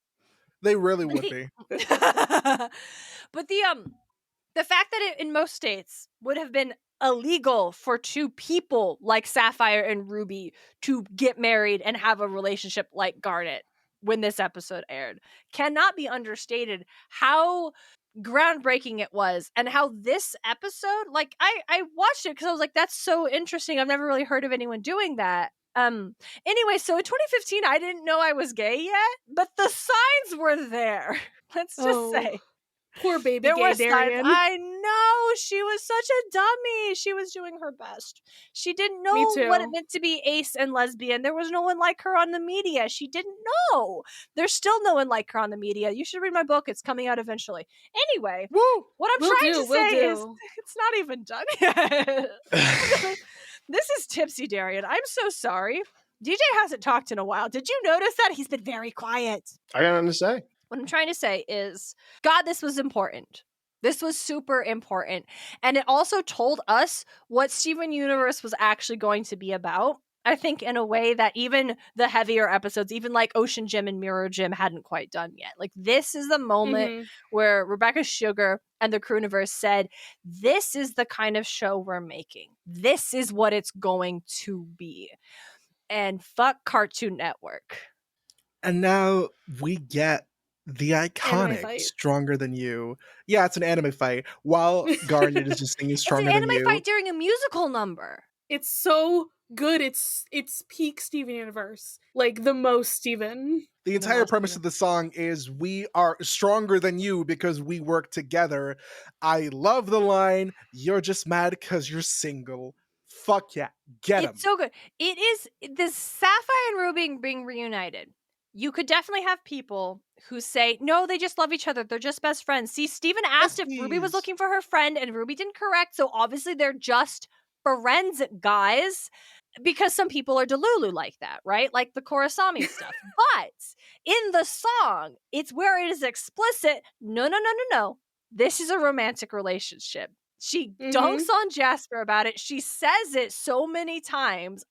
They really would be. But the fact that it in most states would have been illegal for two people like Sapphire and Ruby to get married and have a relationship like Garnet when this episode aired cannot be understated how groundbreaking it was, and how this episode, like I watched it because I was like, that's so interesting. I've never really heard of anyone doing that. Anyway, so in 2015 I didn't know I was gay yet, but the signs were there. Let's just say. Poor baby there gay were Darian. I know, she was such a dummy. She was doing her best. She didn't know what it meant to be ace and lesbian. There was no one like her on the media. She didn't know. There's still no one like her on the media. You should read my book. It's coming out eventually. Anyway, what I'm trying to say is it's not even done yet. This is tipsy Darian. I'm so sorry. DJ hasn't talked in a while. Did you notice that? He's been very quiet. I got nothing to say. What I'm trying to say is, God, this was important. This was super important. And it also told us what Steven Universe was actually going to be about. I think in a way that even the heavier episodes, even like Ocean Gym and Mirror Gym, hadn't quite done yet. Like, this is the moment where Rebecca Sugar and the Crewniverse said, this is the kind of show we're making. This is what it's going to be. And fuck Cartoon Network. And now we get the iconic Stronger Than You. Yeah, it's an anime fight. While Garnet is just singing Stronger Than You. It's an anime fight during a musical number. It's so good. It's peak Steven Universe. Like the most Steven. The entire premise of the song is we are stronger than you because we work together. I love the line, you're just mad because you're single. Fuck yeah. Get him. It's so good. It is this Sapphire and Ruby being reunited. You could definitely have people who say, no, they just love each other. They're just best friends. See, Steven asked if Ruby was looking for her friend, and Ruby didn't correct. So obviously they're just friends, guys, because some people are Delulu like that, right? Like the Kurosami stuff. But in the song, it's where it is explicit. No. This is a romantic relationship. She dunks on Jasper about it. She says it so many times.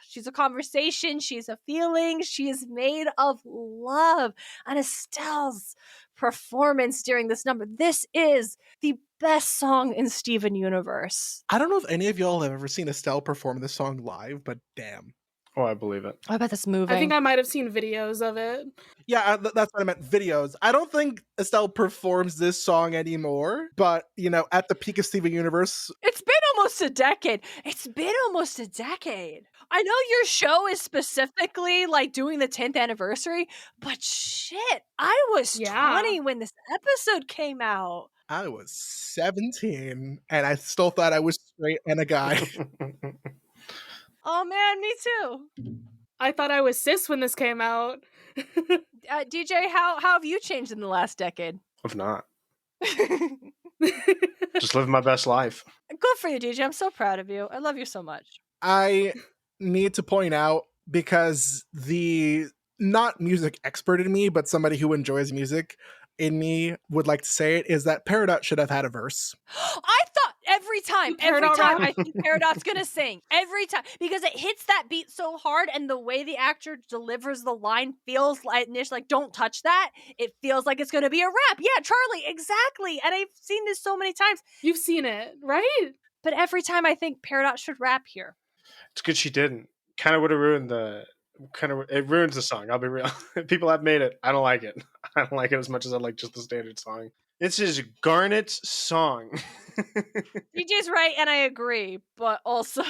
She's a conversation. She's a feeling. She is made of love. And Estelle's performance during this number. This is the best song in Steven Universe. I don't know if any of y'all have ever seen Estelle perform this song live, but damn. Oh, I believe it. I bet that's moving. I think I might have seen videos of it. Yeah, that's what I meant, videos. I don't think Estelle performs this song anymore, but, you know, at the peak of Steven Universe... It's been almost a decade. I know your show is specifically, like, doing the 10th anniversary, but shit, I was 20 when this episode came out. I was 17, and I still thought I was straight and a guy. Oh man, me too. I thought I was cis when this came out. DJ, how have you changed in the last decade? I've not. Just living my best life. Good for you, DJ. I'm so proud of you. I love you so much. I need to point out, because the not music expert in me, but somebody who enjoys music in me would like to say it, is that Peridot should have had a verse. I thought every time I think Peridot's gonna sing. Every time. Because it hits that beat so hard, and the way the actor delivers the line feels like don't touch that. It feels like it's gonna be a rap. Yeah, Charlie, exactly. And I've seen this so many times. You've seen it, right? But every time I think Peridot should rap here. It's good she didn't. kind of would have ruined it ruins the song. I'll be real. People have made it. I don't like it. I don't like it as much as I like just the standard song. It's just Garnet's song. DJ's right, and I agree, but also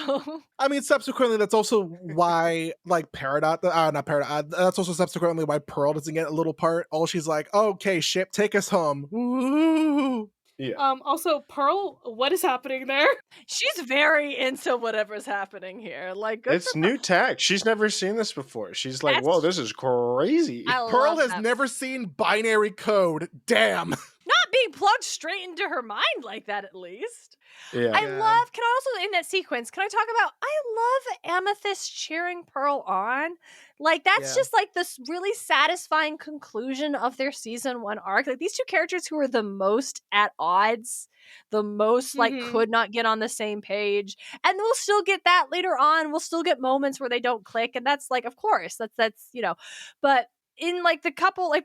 I mean, subsequently, that's also why, like, Peridot, not Peridot, that's also subsequently why Pearl doesn't get a little part. All she's like, okay, ship, take us home. Woo! Yeah. Also, Pearl, what is happening there? she's very into whatever's happening here. Like, good It's for new tech. She's never seen this before. She's like, That's- whoa, this is crazy. I Pearl love has that. never seen binary code. Damn. Not being plugged straight into her mind like that, at least. Yeah. I Yeah. love, can I also, in that sequence, can I talk about, I love Amethyst cheering Pearl on. Like, that's Yeah. just like this really satisfying conclusion of their season 1 arc. Like, these two characters who are the most at odds, the most, like, Mhm. could not get on the same page. And we'll still get that later on. We'll still get moments where they don't click. And that's, like, of course, that's, you know, but in like the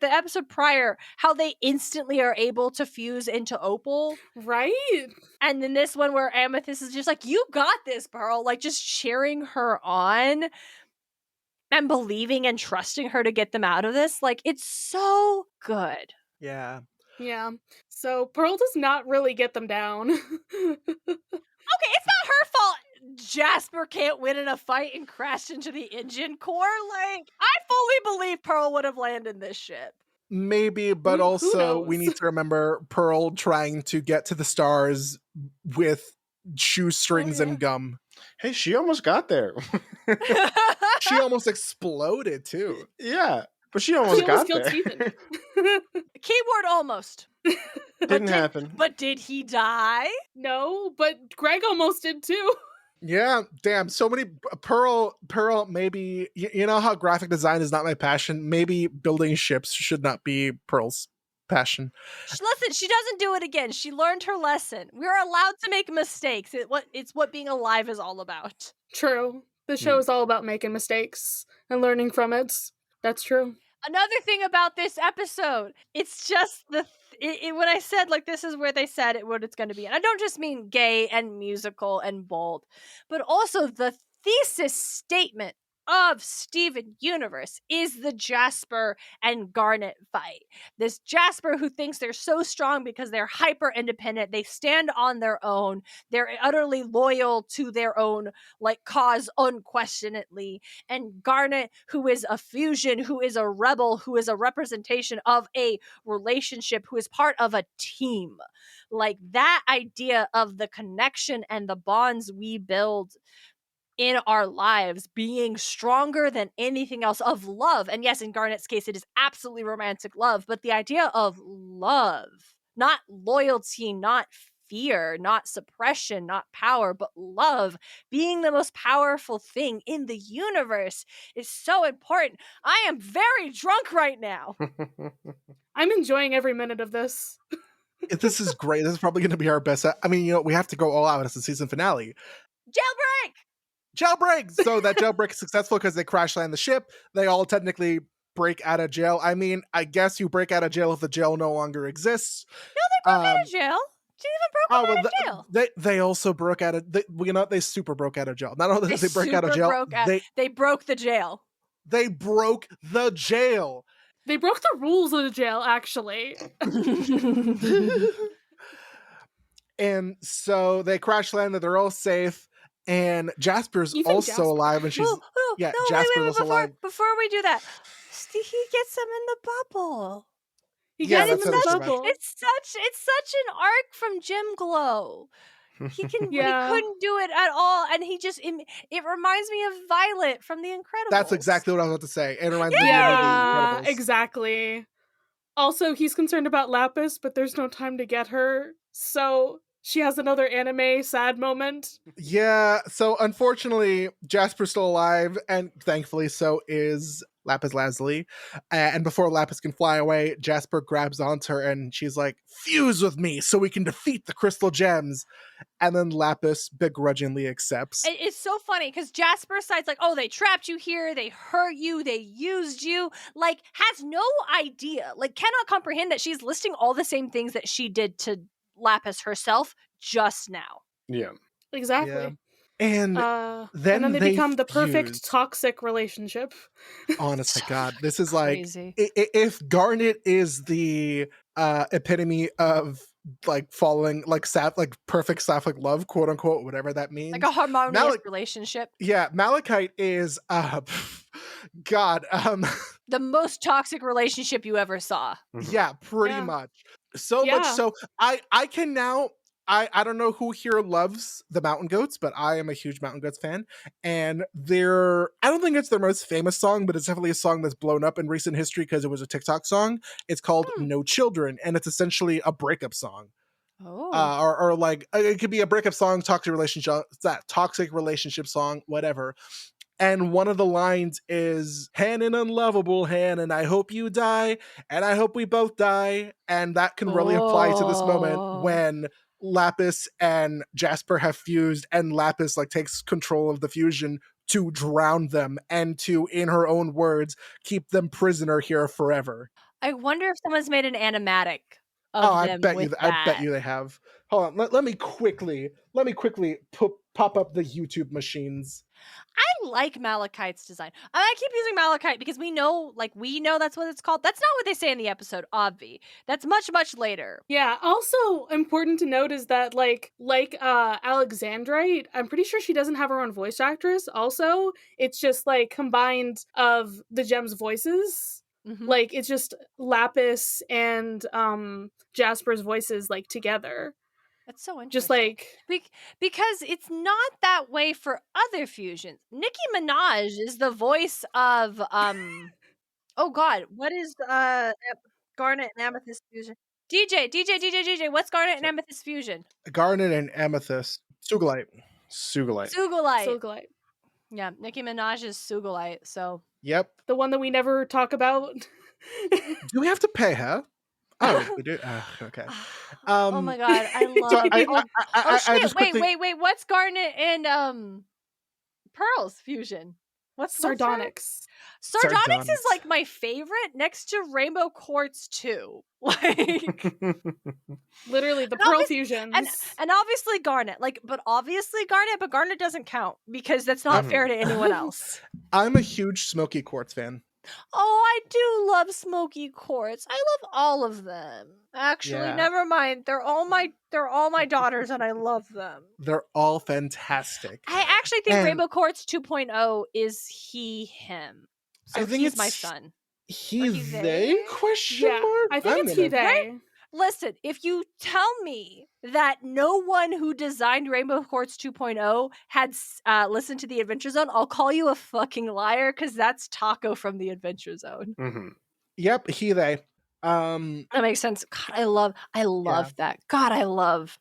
episode prior, how they instantly are able to fuse into Opal. Right? And then this one where Amethyst is just like, you got this, Pearl, like just cheering her on and believing and trusting her to get them out of this. Like, it's so good. Yeah. Yeah. So Pearl does not really get them down. Okay, it's not her fault Jasper can't win in a fight and crashed into the engine core. Like, I fully believe Pearl would have landed this ship. Maybe, but Who also we knows? need to remember Pearl trying to get to the stars with shoestrings Oh, yeah. and gum. Hey, she almost got there. She almost exploded too. Yeah, but she He almost got almost killed there. Steven. Keyword almost. Didn't happen. But did he die? No, but Greg almost did too. Yeah, damn. So many Pearl. Maybe you know how graphic design is not my passion. Maybe building ships should not be Pearl's passion. Listen, she doesn't do it again. She learned her lesson. We're allowed to make mistakes. It's what being alive is all about. True. The show is all about making mistakes and learning from it. That's true. Another thing about this episode, it's just when I said, like, this is where they said it, what it's going to be. And I don't just mean gay and musical and bold, but also the thesis statement of Steven Universe is the Jasper and Garnet fight. This Jasper who thinks they're so strong because they're hyper independent, they stand on their own, they're utterly loyal to their own like cause unquestionately, and Garnet who is a fusion, who is a rebel, who is a representation of a relationship, who is part of a team. Like that idea of the connection and the bonds we build in our lives being stronger than anything else, of love. And yes, in Garnet's case, it is absolutely romantic love, but the idea of love, not loyalty, not fear, not suppression, not power, but love being the most powerful thing in the universe is so important. I am very drunk right now. I'm enjoying every minute of this. This is great. This is probably going to be our best. I mean, you know, we have to go all out as the season finale. Jailbreak! So that jailbreak is successful because they crash land the ship. They all technically break out of jail. I mean, I guess you break out of jail if the jail no longer exists. No, they broke out of jail. She even broke out of jail. They also broke out of they super broke out of jail. Not only did they break out of jail, they broke the jail. They broke the jail. They broke the rules of the jail, actually. And so they crash landed. They're all safe. And Jasper's Even also Jasper. alive, and she's Jasper's also alive. Before we do that, he gets them in the bubble. He Yeah, gets that's in how the it's bubble. It's such an arc from Jim Glow. He Yeah. couldn't do it at all, and it reminds me of Violet from The Incredibles. That's exactly what I was about to say. It reminds me of Yeah, The Incredibles. exactly. Also, he's concerned about Lapis, but there's no time to get her, so she has another anime sad moment. Yeah, so unfortunately, Jasper's still alive, and thankfully so is Lapis Lazuli. And before Lapis can fly away, Jasper grabs onto her and she's like, fuse with me so we can defeat the crystal gems. And then Lapis begrudgingly accepts. It's so funny because Jasper's side's like, oh, they trapped you here, they hurt you, they used you, like, has no idea, like, cannot comprehend that she's listing all the same things that she did to Lapis herself just now. Yeah. Exactly. Yeah. And and then then they become the perfect fused. toxic relationship. Honest to So God, this is crazy. like if Garnet is the epitome of like following like perfect sapphic love, quote unquote, whatever that means. Like a harmonious relationship. Yeah, Malachite is God, The most toxic relationship you ever saw. yeah, pretty Yeah. much. So Yeah. much so I can now I don't know who here loves the Mountain Goats, but I am a huge Mountain Goats fan. And I don't think it's their most famous song, but it's definitely a song that's blown up in recent history because it was a TikTok song. It's called No Children, and it's essentially a breakup song. Oh. Or like it could be a breakup song, toxic relationship song, whatever. And one of the lines is "Han, unlovable Han, and I hope you die, and I hope we both die." And that can really apply to this moment when Lapis and Jasper have fused, and Lapis like takes control of the fusion to drown them and to, in her own words, keep them prisoner here forever. I wonder if someone's made an animatic of Oh, them with that. I bet you they have. Hold on, let me quickly pop up the YouTube machines. I like Malachite's design. I keep using Malachite because we know that's what it's called. That's not what they say in the episode, obvi. That's much, much later. Yeah, also important to note is that like Alexandrite, I'm pretty sure she doesn't have her own voice actress. Also, it's just like combined of the gems' voices. Mhm. Like it's just Lapis and Jasper's voices like together. That's so interesting. Just like because it's not that way for other fusions. Nicki Minaj is the voice of oh god, what is Garnet and Amethyst fusion? DJ, what's Garnet and Amethyst fusion? Garnet and Amethyst. Sugilite. Silgalite. Yeah, Nicki Minaj is Sugilite, so Yep. The one that we never talk about. Do we have to pay her? Oh, we do. Okay. oh my god, I love I just quickly... wait, what's Garnet and Pearl's fusion? What's Sardonyx? Sardonyx is like my favorite next to Rainbow Quartz 2. Like literally the Pearl fusions. And obviously Garnet. But Garnet doesn't count because that's not fair to anyone else. I'm a huge Smoky Quartz fan. Oh, I do love Smoky Quartz. I love all of them. Actually, never mind. They're all my daughters and I love them. They're all fantastic. I actually think Rainbow Quartz 2.0 is him. So I think he's my son. They? Question mark? I think it's he they. Right? Listen, if you tell me that no one who designed Rainbow Quartz 2.0 had listened to the Adventure Zone, I'll call you a fucking liar because that's Taco from the Adventure Zone. Mm-hmm. Yep, he they. That makes sense. God, I love that. God, I love.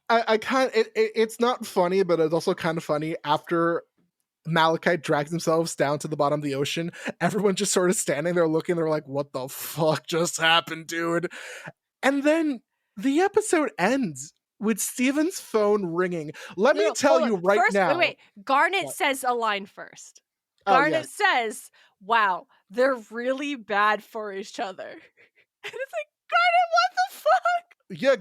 I can't. It's not funny, but it's also kind of funny after Malachite drags themselves down to the bottom of the ocean. Everyone's just sort of standing there looking. They're like, what the fuck just happened, dude? And then the episode ends with Steven's phone ringing. Let me tell you right now. Wait. Garnet says a line first. Garnet says, wow, they're really bad for each other. And it's like, Garnet, what the fuck? You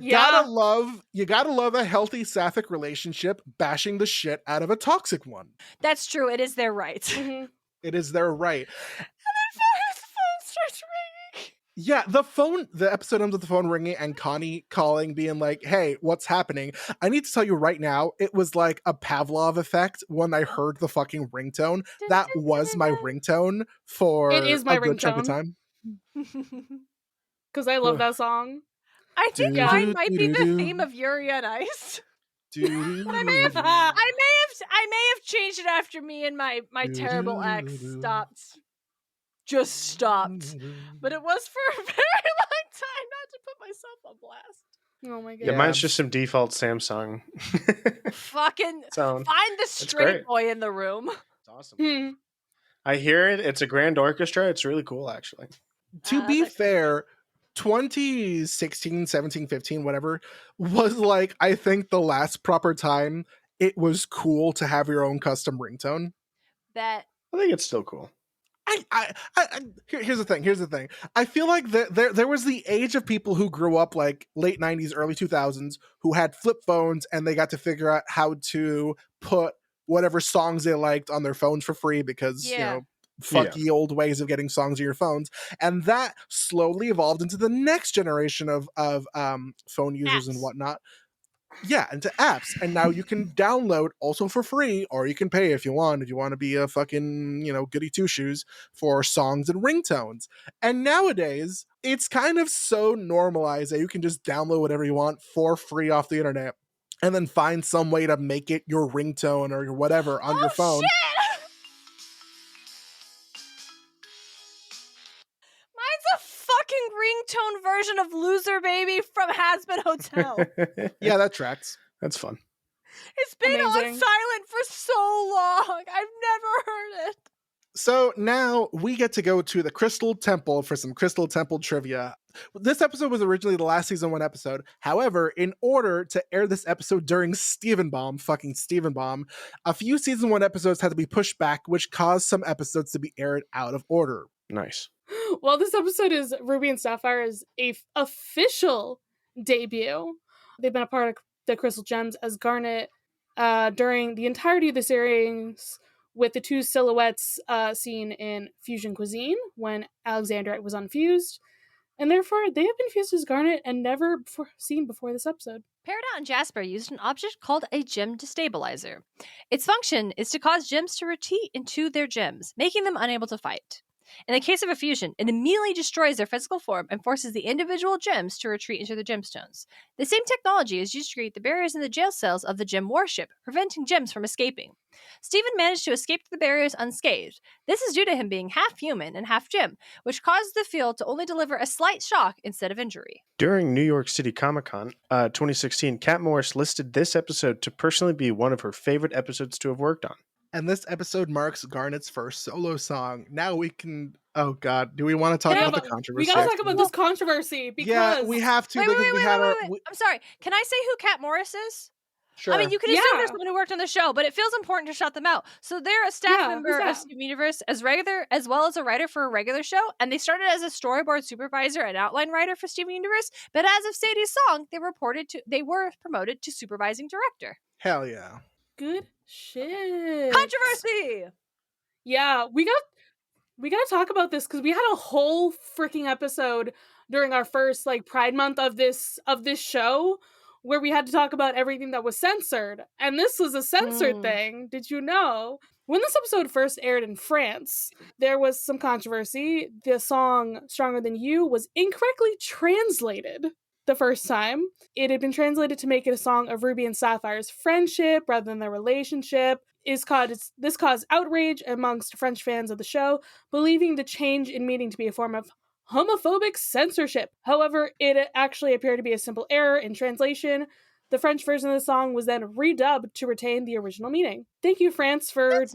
gotta love a healthy sapphic relationship bashing the shit out of a toxic one. That's true. It is their right. Mm-hmm. It is their right. And then his phone starts ringing. Yeah, the episode ends with the phone ringing and Connie calling, being like, hey, what's happening? I need to tell you right now, it was like a Pavlov effect when I heard the fucking ringtone. That was my ringtone for it is my a good ringtone. chunk of time. Because I love that song. I think mine might be the theme of Yuri on Ice. But I may have changed it after me and my terrible ex just stopped. But it was for a very long time, not to put myself on blast. Oh my god. Yeah, mine's just some default Samsung. Fucking sound. Find the straight boy in the room. It's awesome. I hear it. It's a grand orchestra. It's really cool, actually. To be fair, 2016, 17, 15, whatever, was like, I think the last proper time it was cool to have your own custom ringtone. I think it's still cool. Here's the thing. I feel like there was the age of people who grew up like late 90s, early 2000s, who had flip phones and they got to figure out how to put whatever songs they liked on their phones for free because, Yeah. fucky old ways of getting songs on your phones. And that slowly evolved into the next generation of phone users and Apps. whatnot. Yeah, into apps. And now you can download also for free, or you can pay if you want to be a fucking, goody two shoes for songs and ringtones. And nowadays, it's kind of so normalized that you can just download whatever you want for free off the internet and then find some way to make it your ringtone or your whatever on your phone. Shit! Mine's a fucking ringtone version of Loser Baby from Hazbin Hotel. Yeah, that tracks. That's fun. It's been on Amazing. silent for so long. I've never heard it. So now we get to go to the Crystal Temple for some Crystal Temple trivia. This episode was originally the last season 1 episode. However, in order to air this episode during fucking Stephen Bomb, a few season 1 episodes had to be pushed back, which caused some episodes to be aired out of order. Nice. Well, this episode is Ruby and Sapphire's official debut. They've been a part of the Crystal Gems as Garnet during the entirety of the series, with the 2 silhouettes seen in Fusion Cuisine when Alexandrite was unfused. And therefore, they have been fused as Garnet and never seen before this episode. Peridot and Jasper used an object called a gem destabilizer. Its function is to cause gems to retreat into their gems, making them unable to fight. In the case of a fusion, it immediately destroys their physical form and forces the individual gems to retreat into the gemstones. The same technology is used to create the barriers in the jail cells of the gem warship, preventing gems from escaping. Stephen managed to escape the barriers unscathed. This is due to him being half human and half gem, which causes the field to only deliver a slight shock instead of injury. During New York City Comic Con 2016, Kat Morris listed this episode to personally be one of her favorite episodes to have worked on. And this episode marks Garnet's first solo song. Now we can... Oh, God. Do we want to talk about the controversy? We gotta talk about this controversy because... Yeah, we have to because we had our... I'm sorry. Can I say who Kat Morris is? Sure. I mean, you could assume there's someone who worked on the show, but it feels important to shout them out. So they're a staff member of Steven Universe as well as a writer for a regular show, and they started as a storyboard supervisor and outline writer for Steven Universe. But as of Sadie's song, they were promoted to supervising director. Hell yeah! Good shit. Controversy. Yeah, we gotta talk about this because we had a whole freaking episode during our first Pride Month of this show, where we had to talk about everything that was censored. And this was a censored thing. Did you know? When this episode first aired in France, there was some controversy. The song Stronger Than You was incorrectly translated the first time. It had been translated to make it a song of Ruby and Sapphire's friendship rather than their relationship. This caused outrage amongst French fans of the show, believing the change in meaning to be a form of homophobic censorship. However, it actually appeared to be a simple error in translation. The French version of the song was then redubbed to retain the original meaning. Thank you, France, for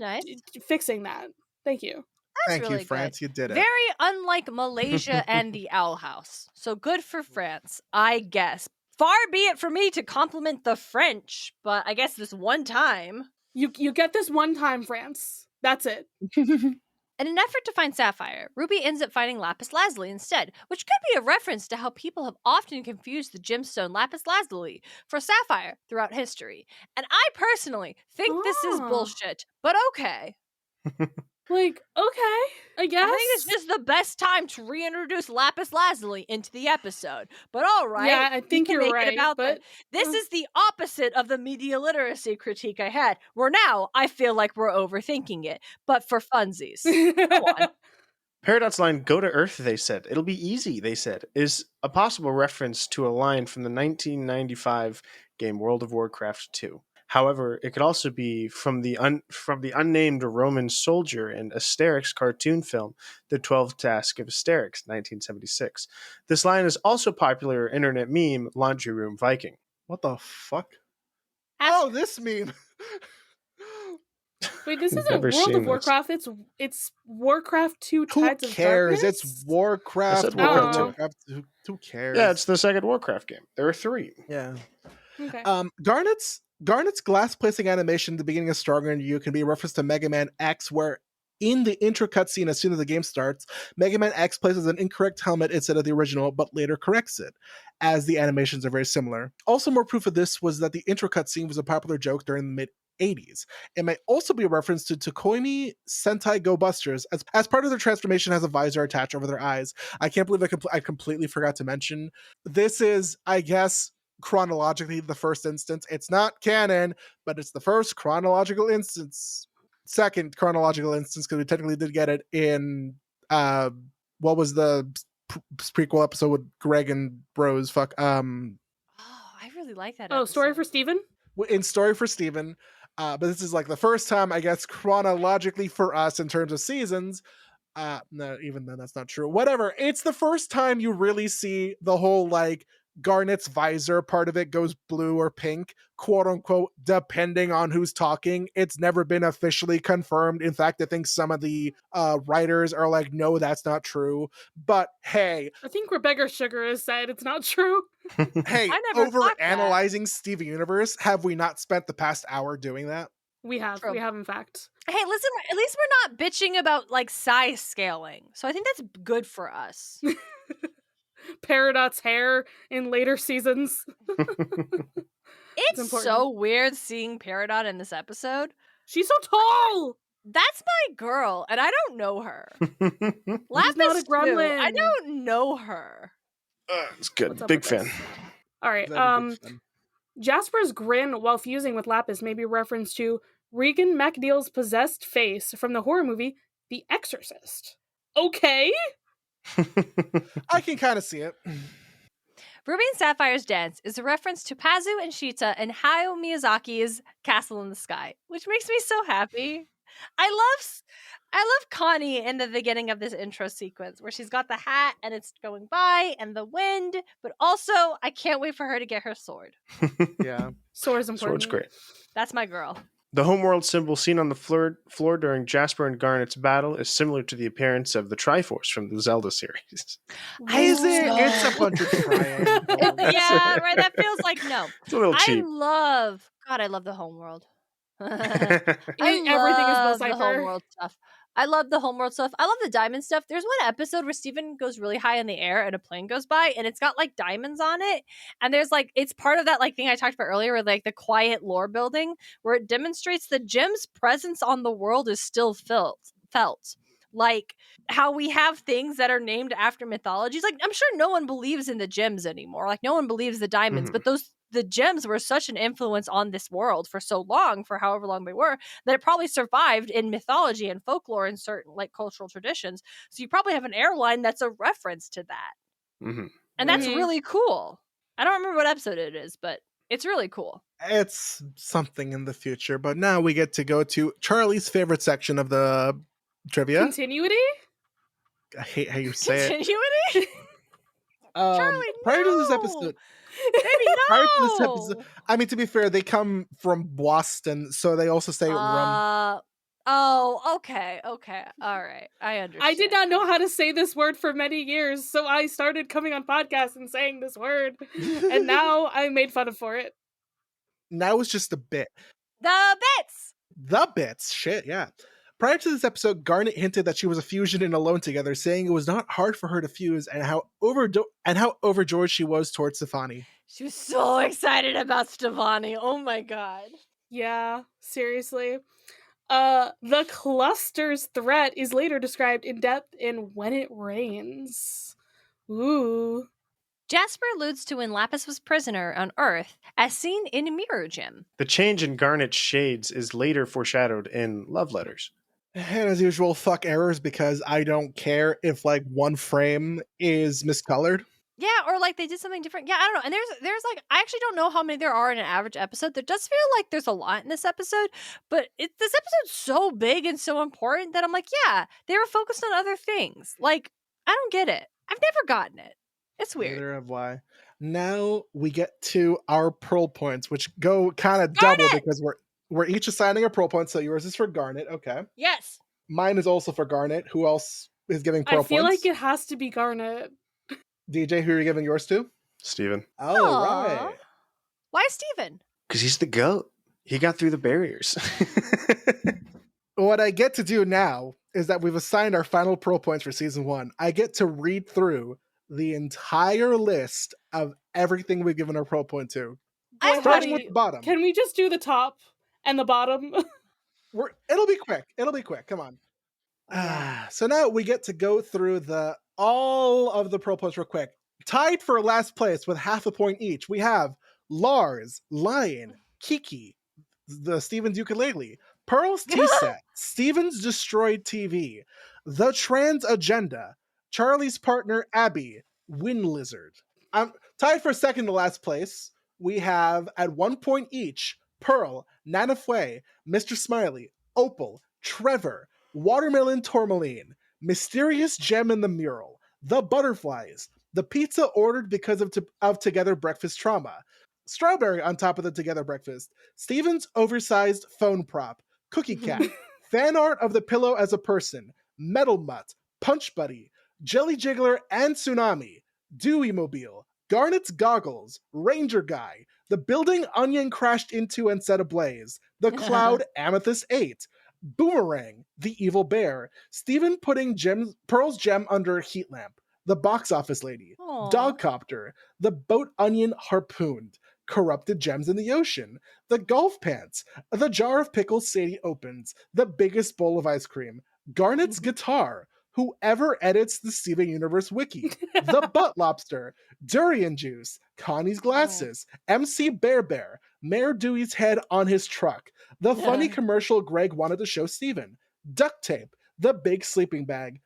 fixing that. Thank you. That's Thank really you, France. good. You did it. Very unlike Malaysia and the Owl House. So good for France, I guess. Far be it for me to compliment the French, but I guess this one time. You get this one time, France. That's it. In an effort to find Sapphire, Ruby ends up finding Lapis Lazuli instead, which could be a reference to how people have often confused the gemstone Lapis Lazuli for Sapphire throughout history. And I personally think this is bullshit, but okay. Okay, I guess. I think it's just the best time to reintroduce Lapis Lazuli into the episode. But all right. Yeah, I think you're right. But this is the opposite of the media literacy critique I had, where now I feel like we're overthinking it, but for funsies. Go on. Peridot's line, "Go to Earth," they said. "It'll be easy," they said, is a possible reference to a line from the 1995 game World of Warcraft 2. However, it could also be from the unnamed Roman soldier in Asterix cartoon film, The 12th Task of Asterix, 1976. This line is also popular internet meme, Laundry Room Viking. What the fuck? Oh, this meme. Wait, this isn't World of Warcraft. It's Warcraft 2 Tides of Darkness? Who cares? It's Warcraft. I said Warcraft 2. Who cares? Yeah, it's the second Warcraft game. There are 3. Yeah. Okay. Garnet's glass placing animation at the beginning of Stronger Than You can be a reference to Mega Man X, where In the intro cutscene, as soon as the game starts, Mega Man X places an incorrect helmet instead of the original, but later corrects it, as the animations are very similar. Also, more proof of this was that the intro cutscene was a popular joke during the mid 80s. It may also be a reference to Tokoimi Sentai Go Busters, as part of their transformation has a visor attached over their eyes. I can't believe I completely forgot to mention. This is, I guess, chronologically the first instance. It's not canon, but it's the first chronological instance. Second chronological instance, because we technically did get it in what was the prequel episode with Greg and Bros? Oh, I really like that. Oh, Story for Steven? In Story for Steven. But this is like the first time, I guess, chronologically for us in terms of seasons. No, even then that's not true. Whatever. It's the first time you really see the whole like Garnet's visor part of it goes blue or pink, quote unquote, depending on who's talking. It's never been officially confirmed. In fact, I think some of the writers are like, no, that's not true. But hey, I think Rebecca Sugar has said it's not true. Hey, over analyzing Steven Universe, have we not spent the past hour doing that? We have. True. We have, in fact. Hey, listen, at least we're not bitching about like size scaling. So I think that's good for us. Peridot's hair in later seasons. It's so weird seeing Peridot in this episode. She's so tall. That's my girl, and I don't know her. Lapis not a gremlin. Too. I don't know her. It's good. Big fan. All right. Jasper's grin while fusing with Lapis may be a reference to Regan MacNeil's possessed face from the horror movie The Exorcist. Okay. I can kind of see it. Ruby and Sapphire's dance is a reference to Pazu and Shita and Hayao Miyazaki's Castle in the Sky, which makes me so happy. I love Connie in the beginning of this intro sequence where she's got the hat and it's going by and the wind, but also I can't wait for her to get her sword. Yeah. Sword's important. Sword's great. That's my girl. The homeworld symbol seen on the floor during Jasper and Garnet's battle is similar to the appearance of the Triforce from the Zelda series. Is it? It's a bunch of triangles. Yeah, right. That feels like no. It's a little cheap. I love the homeworld. Everything is the homeworld stuff. I love the homeworld stuff. I love the diamond stuff. There's one episode where Steven goes really high in the air and a plane goes by and it's got like diamonds on it. And there's like, it's part of that like thing I talked about earlier with like the quiet lore building where it demonstrates the gem's presence on the world is still felt. Like how we have things that are named after mythologies. Like I'm sure no one believes in the gems anymore. Like no one believes the diamonds, but the gems were such an influence on this world for so long, for however long they were, that it probably survived in mythology and folklore and certain like cultural traditions. So you probably have an airline that's a reference to that. Mm-hmm. And that's really cool. I don't remember what episode it is, but it's really cool. It's something in the future, but now we get to go to Charlie's favorite section of the trivia. Continuity? I hate how you say it. Continuity? Charlie, prior to this episode, Baby, no! prior to this episode, I mean, to be fair, they come from Boston, so they also say rum. Oh, okay. All right. I understand. I did not know how to say this word for many years, so I started coming on podcasts and saying this word, and now I'm made fun of for it. Now it's just a bit. The bits. Shit, yeah. Prior to this episode, Garnet hinted that she was a fusion and alone together, saying it was not hard for her to fuse, and how overjoyed she was towards Stefani. She was so excited about Stefani. Oh my god. Yeah, seriously. The cluster's threat is later described in depth in When It Rains. Ooh. Jasper alludes to when Lapis was prisoner on Earth, as seen in Mirror Gem. The change in Garnet's shades is later foreshadowed in Love Letters. And as usual, fuck errors, because I don't care if like one frame is miscolored. Yeah, or like they did something different. Yeah, I don't know. And there's like, I actually don't know how many there are in an average episode. There does feel like there's a lot in this episode, but this episode's so big and so important that I'm like, yeah, they were focused on other things. Like, I don't get it. I've never gotten it. It's weird. Neither have I. Now we get to our pearl points, which go kind of double because we're each assigning a pearl point. So yours is for Garnet. Okay. Yes. Mine is also for Garnet. Who else is giving pearl points? I feel like it has to be Garnet. DJ, who are you giving yours to? Steven. Oh, right. Why Steven? Because he's the GOAT. He got through the barriers. What I get to do now is that we've assigned our final Pearl points for season 1. I get to read through the entire list of everything we've given our Pearl point to. I'm Starting ready. with the bottom. Can we just do the top and the bottom? It'll be quick. It'll be quick. Come on. So now we get to go through all of the Pearl points real quick. Tied for last place with half a point each, we have Lars, Lion, Kiki, the Steven's ukulele, Pearl's tea set, Steven's destroyed TV, the trans agenda, Charlie's partner Abby, Wind Lizard. Tied for second to last place, we have at 1 point each Pearl, Nana Fue, Mr. Smiley, Opal, Trevor, Watermelon Tourmaline, Mysterious Gem in the Mural, The Butterflies, the pizza ordered because of Together Breakfast trauma, Strawberry on top of the Together Breakfast, Steven's oversized phone prop, Cookie Cat, fan art of the pillow as a person, Metal Mutt, Punch Buddy, Jelly Jiggler and Tsunami, Dewey Mobile, Garnet's goggles, Ranger Guy, the building Onion crashed into and set ablaze, the cloud Amethyst 8, Boomerang, the evil bear, Steven putting Pearl's gem under a heat lamp, the box office lady, Aw. Dogcopter, the boat Onion harpooned, corrupted gems in the ocean, the golf pants, the jar of pickles Sadie opens, the biggest bowl of ice cream, Garnet's guitar, whoever edits the Steven Universe wiki, the butt lobster, durian juice, Connie's glasses, MC Bear, Mayor Dewey's head on his truck, the funny commercial Greg wanted to show Steven, duct tape, the big sleeping bag,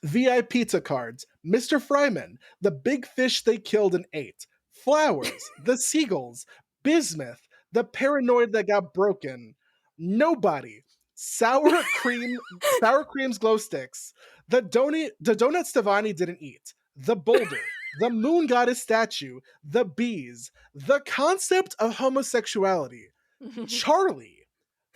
VI pizza cards, Mr. Fryman, the big fish they killed and ate, flowers, the seagulls, bismuth, the paranoid that got broken, nobody, sour cream's glow sticks, the donut Stevani didn't eat, the boulder, the moon goddess statue, the bees, the concept of homosexuality, Charlie,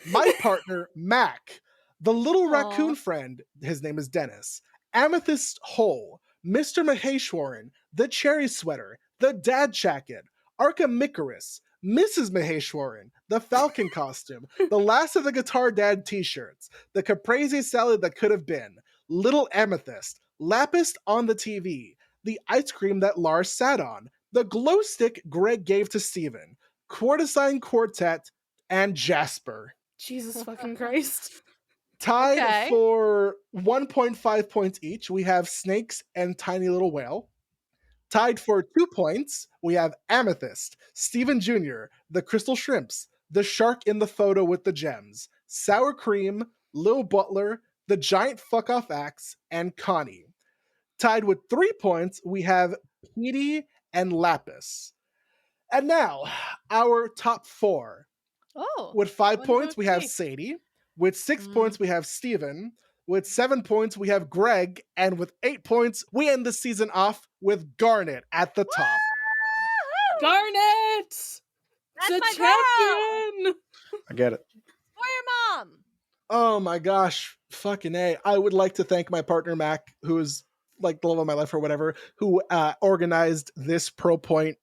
my partner Mac, the little raccoon friend, his name is Dennis, Amethyst Hole, Mr. Maheshwaran, the cherry sweater, the dad jacket, Arkham Icarus, Mrs. Maheshwaran, the Falcon costume, the last of the Guitar Dad t-shirts, the caprese salad that could have been, Little Amethyst, Lapis on the TV, the ice cream that Lars sat on, the glow stick Greg gave to Steven, Quartersign Quartet, and Jasper. Jesus fucking Christ. Tied for 1.5 points each, we have Snakes and Tiny Little Whale. Tied for 2 points, we have Amethyst, Steven Jr., the Crystal Shrimps, the shark in the photo with the gems, Sour Cream, Lil Butler, the giant fuck-off axe, and Connie. Tied with 3 points, we have Petey and Lapis. And now, our top 4. With 5 points, we have Sadie. With 6 points, we have Steven. With 7 points, we have Greg. And with 8 points, we end the season off with Garnet at the top. Garnet! That's the my champion! I get it. For your mom! Oh my gosh. Fucking A. I would like to thank my partner, Mac, who is like the love of my life or whatever, who organized this Pro Point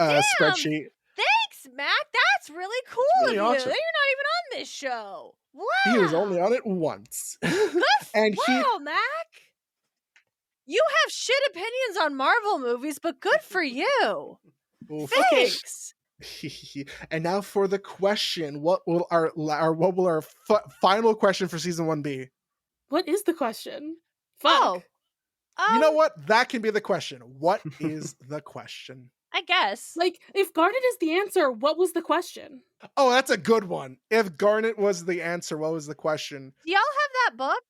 spreadsheet. Thanks, Mac. That's really cool really of you. awesome. You're not even on this show. Wow. He was only on it once. And wow, Mac. You have shit opinions on Marvel movies, but good for you. Thanks. And now for the question: what will our final question for season 1 be? What is the question? Fuck. You know what? That can be the question. What is the question? I guess. Like, if Garnet is the answer, what was the question? Oh, that's a good one. If Garnet was the answer, what was the question? Do y'all have that book?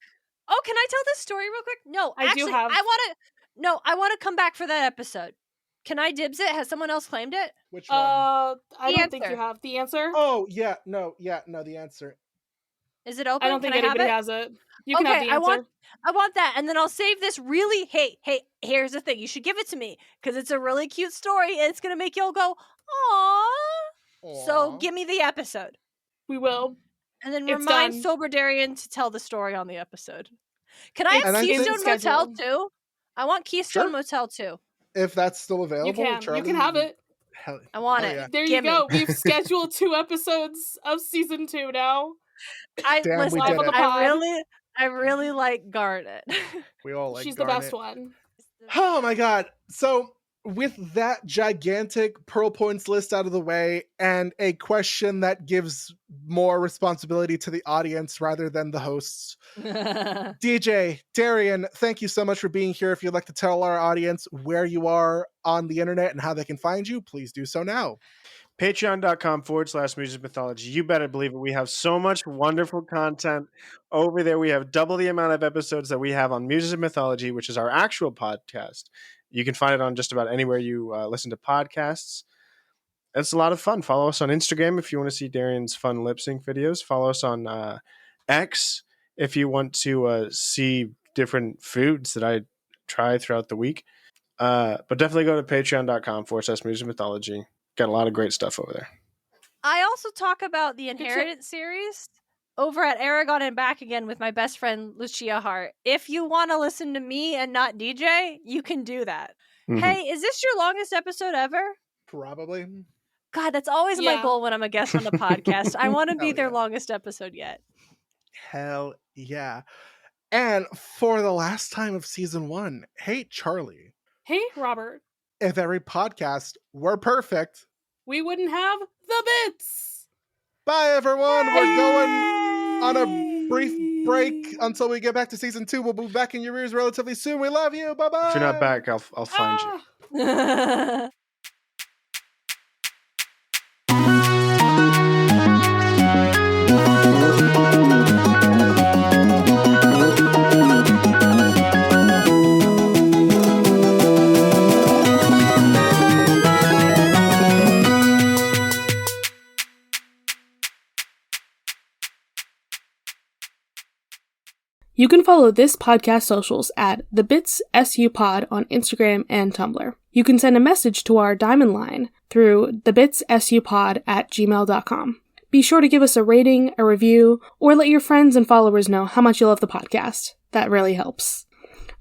Oh, can I tell this story real quick? No, I actually, do have. I want to come back for that episode. Can I dibs it? Has someone else claimed it? Which one? I don't think you have the answer. Oh, no, the answer. Is it open? I don't think anybody has it. You can have the answer. I want that, and then I'll save this really. Hey, here's the thing. You should give it to me because it's a really cute story, and it's gonna make y'all go, "Aww." So give me the episode. We will. And then remind Sober Darian to tell the story on the episode. Can I have Keystone Motel too? I want Keystone Motel too. If that's still available, you can. Charlie, you can have it. I want it. Yeah. There you go. We've scheduled 2 episodes of season 2 now. I I really like Garnet. We all like She's Garnet. the best one. Oh my god. So with that gigantic Pearl Points list out of the way and a question that gives more responsibility to the audience rather than the hosts, DJ, Darian, thank you so much for being here. If you'd like to tell our audience where you are on the internet and how they can find you, please do so now. Patreon.com/Muses Mythology. You better believe it. We have so much wonderful content over there. We have double the amount of episodes that we have on Muses of Mythology, which is our actual podcast. You can find it on just about anywhere you listen to podcasts. It's a lot of fun. Follow us on Instagram if you want to see Darian's fun lip sync videos. Follow us on X if you want to see different foods that I try throughout the week. But definitely go to patreon.com/Muses of Mythology. Got a lot of great stuff over there. I also talk about the Inheritance series over at Aragon and Back Again with my best friend Lucia Hart. If you want to listen to me and not DJ, you can do that. Mhm. Hey, is this your longest episode ever? Probably. God, that's always my goal when I'm a guest on the podcast. I want to be Hell their yeah. longest episode yet. Hell yeah. And for the last time of season 1, hey Charlie. Hey, Robert. If every podcast were perfect, we wouldn't have the bits. Bye everyone. Yay! We're going on a brief break until we get back to season 2. We'll be back in your ears relatively soon. We love you. Bye-bye. If you're not back, I'll find you. You can follow this podcast socials at The Bits SU Pod on Instagram and Tumblr. You can send a message to our Diamond line through thebitssupod@gmail.com. Be sure to give us a rating, a review, or let your friends and followers know how much you love the podcast. That really helps.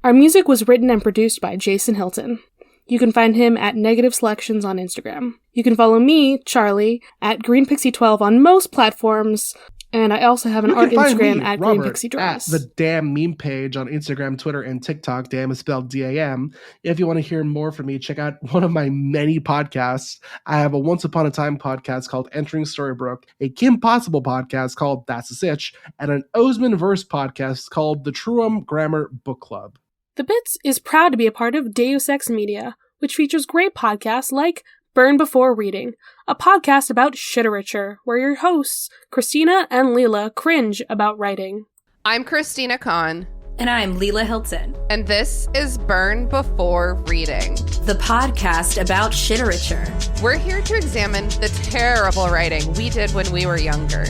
Our music was written and produced by Jason Hilton. You can find him at Negative Selections on Instagram. You can follow me, Charlie, at GreenPixie12 on most platforms. And I also have an art Instagram at GreenPixieDress. At the Damn Meme page on Instagram, Twitter, and TikTok. Damn is spelled D-A-M. If you want to hear more from me, check out one of my many podcasts. I have a Once Upon a Time podcast called Entering Storybrooke, a Kim Possible podcast called That's a Sitch, and an Osman Verse podcast called The Truum Grammar Book Club. The Bits is proud to be a part of Deus Ex Media, which features great podcasts like Burn Before Reading, a podcast about shiterature, where your hosts, Christina and Leela, cringe about writing. I'm Christina Kahn. And I'm Leela Hilton. And this is Burn Before Reading, the podcast about shiterature. We're here to examine the terrible writing we did when we were younger.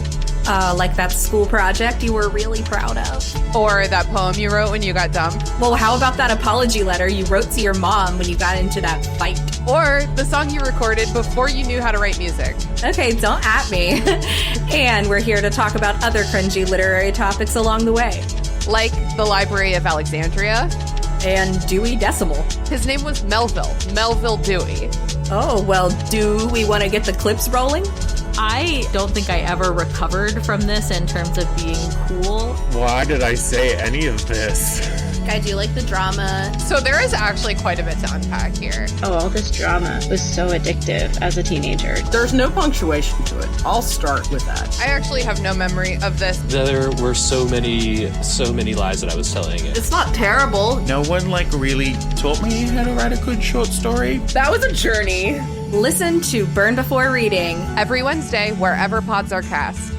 Like that school project you were really proud of. Or that poem you wrote when you got dumped. Well, how about that apology letter you wrote to your mom when you got into that fight? Or the song you recorded before you knew how to write music. Okay, don't at me. And we're here to talk about other cringy literary topics along the way. Like the Library of Alexandria. And Dewey Decimal. His name was Melville Dewey. Oh, well, do we want to get the clips rolling? I don't think I ever recovered from this in terms of being cool. Why did I say any of this? I do like the drama. So there is actually quite a bit to unpack here. Oh, all this drama was so addictive as a teenager. There's no punctuation to it. I'll start with that. I actually have no memory of this. There were so many lies that I was telling. It's not terrible. No one really taught me how to write a good short story. That was a journey. Listen to Burn Before Reading every Wednesday wherever pods are cast.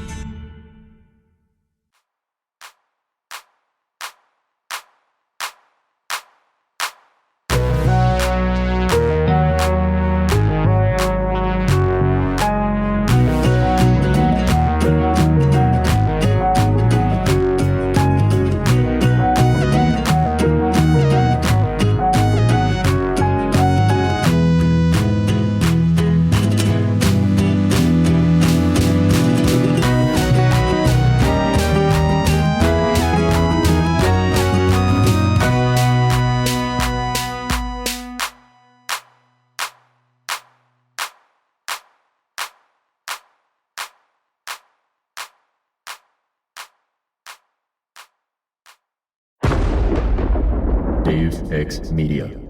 Dave X Media.